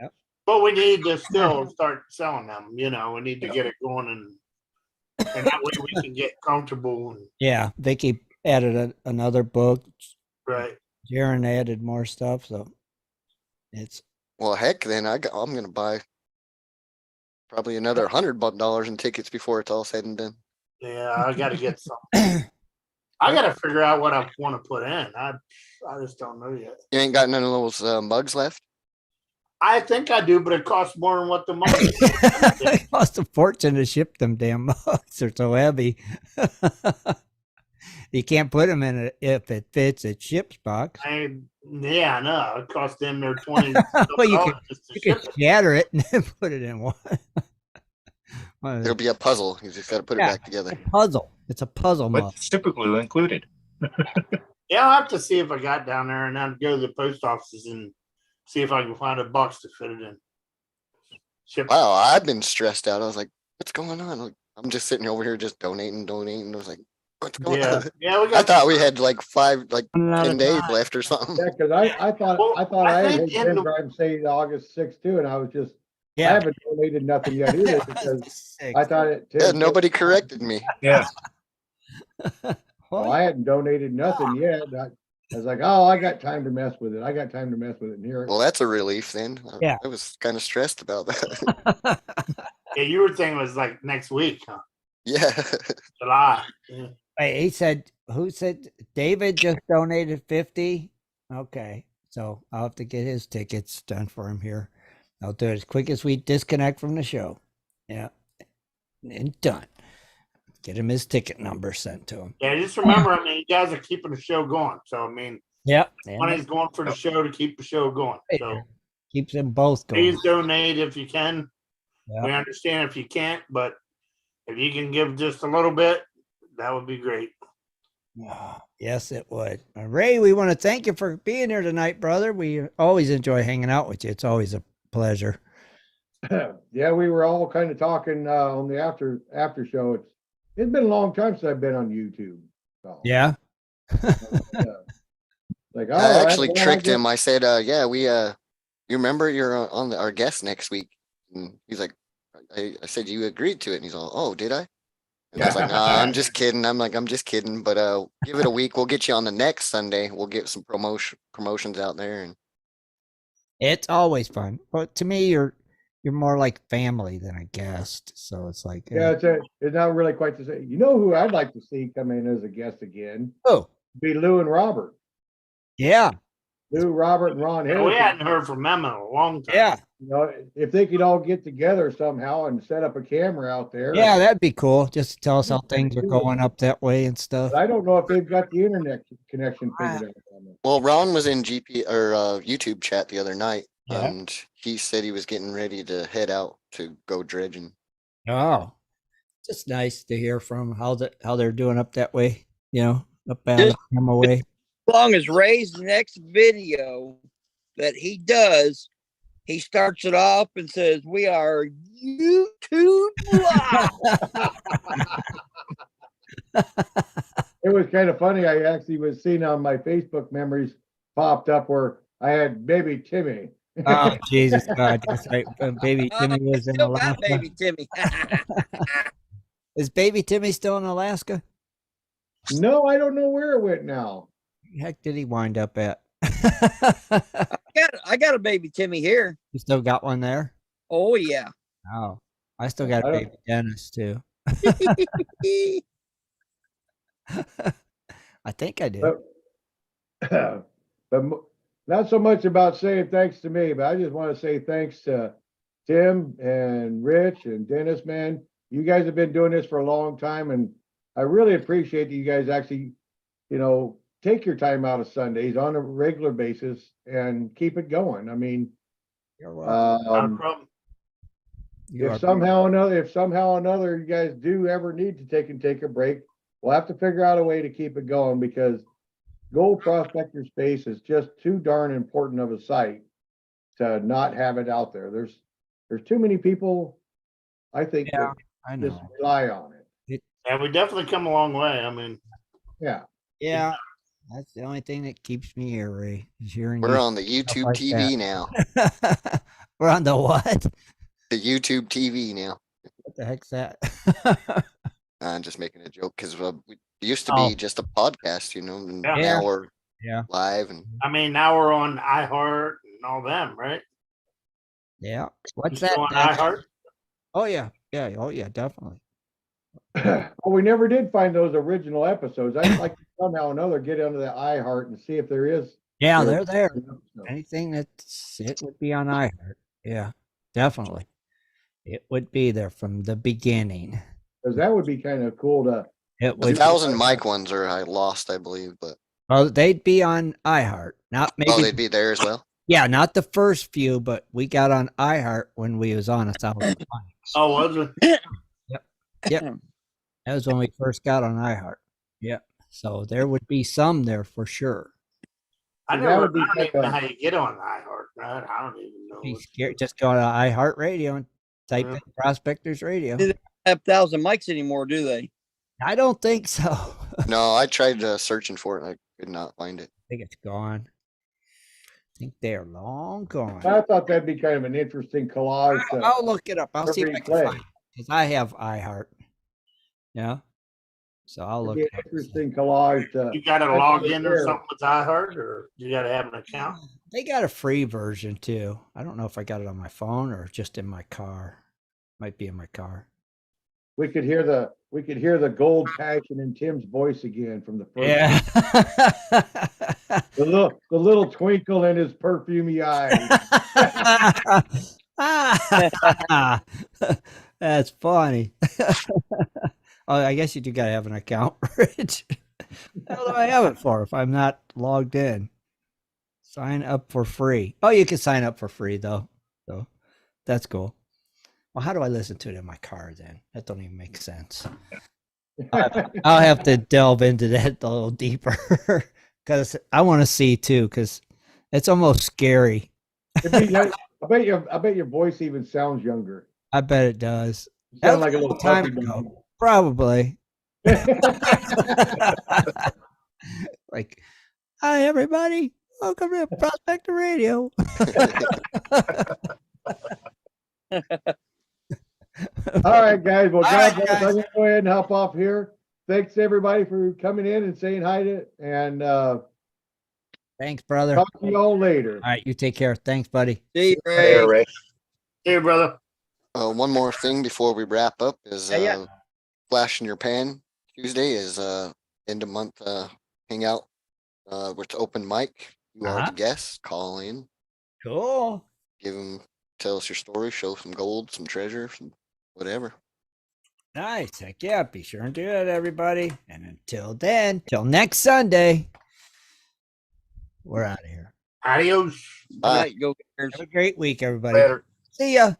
out. But we need to still start selling them. You know, we need to get it going, and that way we can get comfortable. And Yeah, Vicky added another book. right. Jaron added more stuff, so it's Well, heck, then I'm going to buy probably another $100 in tickets before it's all said and done. Yeah, I got to get some. I got to figure out what I want to put in. I just don't know yet. You ain't got none of those mugs left? I think I do, but it costs more than what the money. it costs a fortune to ship them damn mugs. They're so heavy. You can't put them in it if it fits a ship's box. Yeah, I know. It costs them their 20. Well, you can just to you can ship it. shatter it and then put it in one. It'll be a puzzle. You just got to put it Yeah. back together. It's a puzzle. It's a puzzle mug. With super glue included. Yeah, I'll have to see if I got down there, and I'd go to the post offices and see if I can find a box to fit it in. Ship. Wow, I've been stressed out. I was like, what's going on? Like, I'm just sitting over here just donating. I was like, what's going Yeah, on? yeah, we I got. thought we had like 10 Another days time. left or something. Yeah, because I thought Well, I thought I I had think in been the- driving say August 6th too, and I was just I Yeah. haven't donated nothing yet either because Six. I thought it. Yeah, nobody corrected me. Yeah. Well, I hadn't donated nothing yet. I was like, oh, I got time to mess with it. I got time to mess with it. And here, Well, that's a relief then. Yeah. I was kind of stressed about that. Yeah, you were thinking it was like next week, huh? Yeah. July. Yeah. Wait, he said, who said David just donated 50? Okay. So I'll have to get his tickets done for him here. I'll do it as quick as we disconnect from the show. Yeah. And done. Get him his ticket number sent to him. Yeah, just remember, I mean, you guys are keeping the show going. So, I mean, Yep. money's going for the show to keep the show going. So, Keeps them both going. please donate if you can. Yeah. We understand if you can't, but if you can give just a little bit, that would be great. Yes, it would. Ray, we want to thank you for being here tonight, brother. We always enjoy hanging out with you. It's always a pleasure. yeah, we were all kind of talking on the after show. It's been a long time since I've been on YouTube. So, Yeah. like I actually well, tricked guess- him. I said, yeah, you remember you're on our guest next week? And he's like, I said, you agreed to it. And he's all, oh, did I? And I was like, nah, I'm just kidding. I'm just kidding. But give it a week. We'll get you on the next Sunday. We'll get some promotions out there. And It's always fun. But to me, you're more like family than a guest. So it's like, Yeah, it's not really quite the same. You know who I'd like to see come in as a guest again? oh, Be Lou and Robert. yeah. Lou, Robert, and Ron Yeah, Harris. we hadn't heard from them in a long time. Yeah. You know, if they could all get together somehow and set up a camera out there. Yeah, that'd be cool. Just to tell us how things are going up that way and stuff. But I don't know if they've got the internet connection figured out. on it. well, Ron was in YouTube chat the other night, Yeah. and he said he was getting ready to head out to go dredging. Oh, just nice to hear from how they're doing up that way. You know, up out Just- of them away. As long as Ray's next video that he does, he starts it off and says, "We are YouTube live." It was kind of funny. I actually was seeing on my Facebook memories popped up where I had baby Timmy. Oh, Jesus God. That's right. Baby Oh, Timmy I was in still got Alaska. baby Timmy. Is baby Timmy still in Alaska? No, I don't know where it went now. Heck did he wind up at? I got a baby Timmy here. You still got one there? Oh yeah. Oh, I still got a I don't- baby Dennis too. I think I do. But not so much about saying thanks to me, but I just want to say thanks to Tim and Rich and Dennis, man. You guys have been doing this for a long time, and I really appreciate that you guys actually, take your time out of Sundays on a regular basis and keep it going. I mean, You're welcome. Not a problem. You are- if somehow or another you guys do ever need to take a break, we'll have to figure out a way to keep it going because Gold Prospector Space is just too darn important of a site to not have it out there. There's too many people, I think, Yeah, that I just know. rely on it. Yeah, we definitely come a long way. I mean, Yeah. Yeah, that's the only thing that keeps me here, Ray. Is hearing We're you. on the YouTube like TV now. We're on the what? The YouTube TV now. What the heck's that? I'm just making a joke because we used to Oh. be just a podcast, and Yeah. now we're Yeah. live. And I mean, now we're on iHeart and all them, right? Yeah. You What's still that? on Dennis? iHeart? Oh yeah. Yeah. Oh yeah. Definitely. Well, we never did find those original episodes. I'd like to somehow or another get onto the iHeart and see if there is. Yeah, there- they're there. Anything that's it would be on iHeart. Yeah, definitely. It would be there from the beginning. Because that would be kind of cool to. It the would. 1,000 mic ones I lost, I believe, but Well, they'd be on iHeart. Not maybe. they'd be there as well. Yeah, not the first few, but we got on iHeart when we was on 1,000 mics. Oh, was it? Yep. That was when we first got on iHeart. Yep. So there would be some there for sure. I That never. would be I don't like even know a- how you get on iHeart. Right? I don't even know. Be scared. Just go to iHeart Radio and Type Yeah. in Prospectors Radio. They don't have 1,000 mics anymore, do they? I don't think so. I No, I tried searching for it and I could not find it. think it's gone. I think they are long gone. I thought that'd be kind of an interesting collage. I'll look it up. I'll see if I can play. find it because I have iHeart. Yeah. So I'll It'd look be it an up. interesting collage. You got to That's log what in they're- or something with iHeart, or you got to have an account. They got a free version too. I don't know if I got it on my phone or just in my car. Might be in my car. We could hear the gold passion in Tim's voice again from the first. Yeah. The little twinkle in his perfumey eyes. That's funny. Oh, I guess you do gotta have an account, Rich. How do I have it for if I'm not logged in? Sign up for free. Oh, you can sign up for free though. So that's cool. Well, how do I listen to it in my car then? That don't even make sense. I'll have to delve into that a little deeper because I want to see too, because it's almost scary. I bet your voice even sounds younger. I bet it does. You That sound was like a a little long time puppy dog. ago. Probably. Like, hi everybody, welcome to Prospector Radio. All right, guys. Well, All God right, bless. guys. I'm gonna go ahead and hop off here. Thanks everybody for coming in and saying hi to, and Thanks, brother. All talk to y'all later. right, you take care. Thanks, buddy. See you, Hey, Ray. Ray. Hey, brother. One more thing before we wrap up is Yeah. Flash in Your Pan Tuesday is end of month hangout with open mic. You are Uh-huh. the guest. Call in, Cool. tell us your story, show some gold, some treasure, some whatever. Nice. Heck yeah. Be sure and do that, everybody. And until then, till next Sunday, we're out of here. Adios. All right, go Bears. Have a great week, everybody. Later. See ya.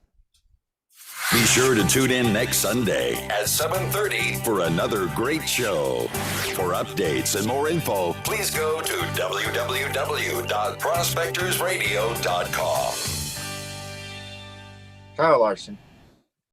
Be sure to tune in next Sunday at 7:30 for another great show. For updates and more info, please go to www.prospectorsradio.com. Kyle Larson.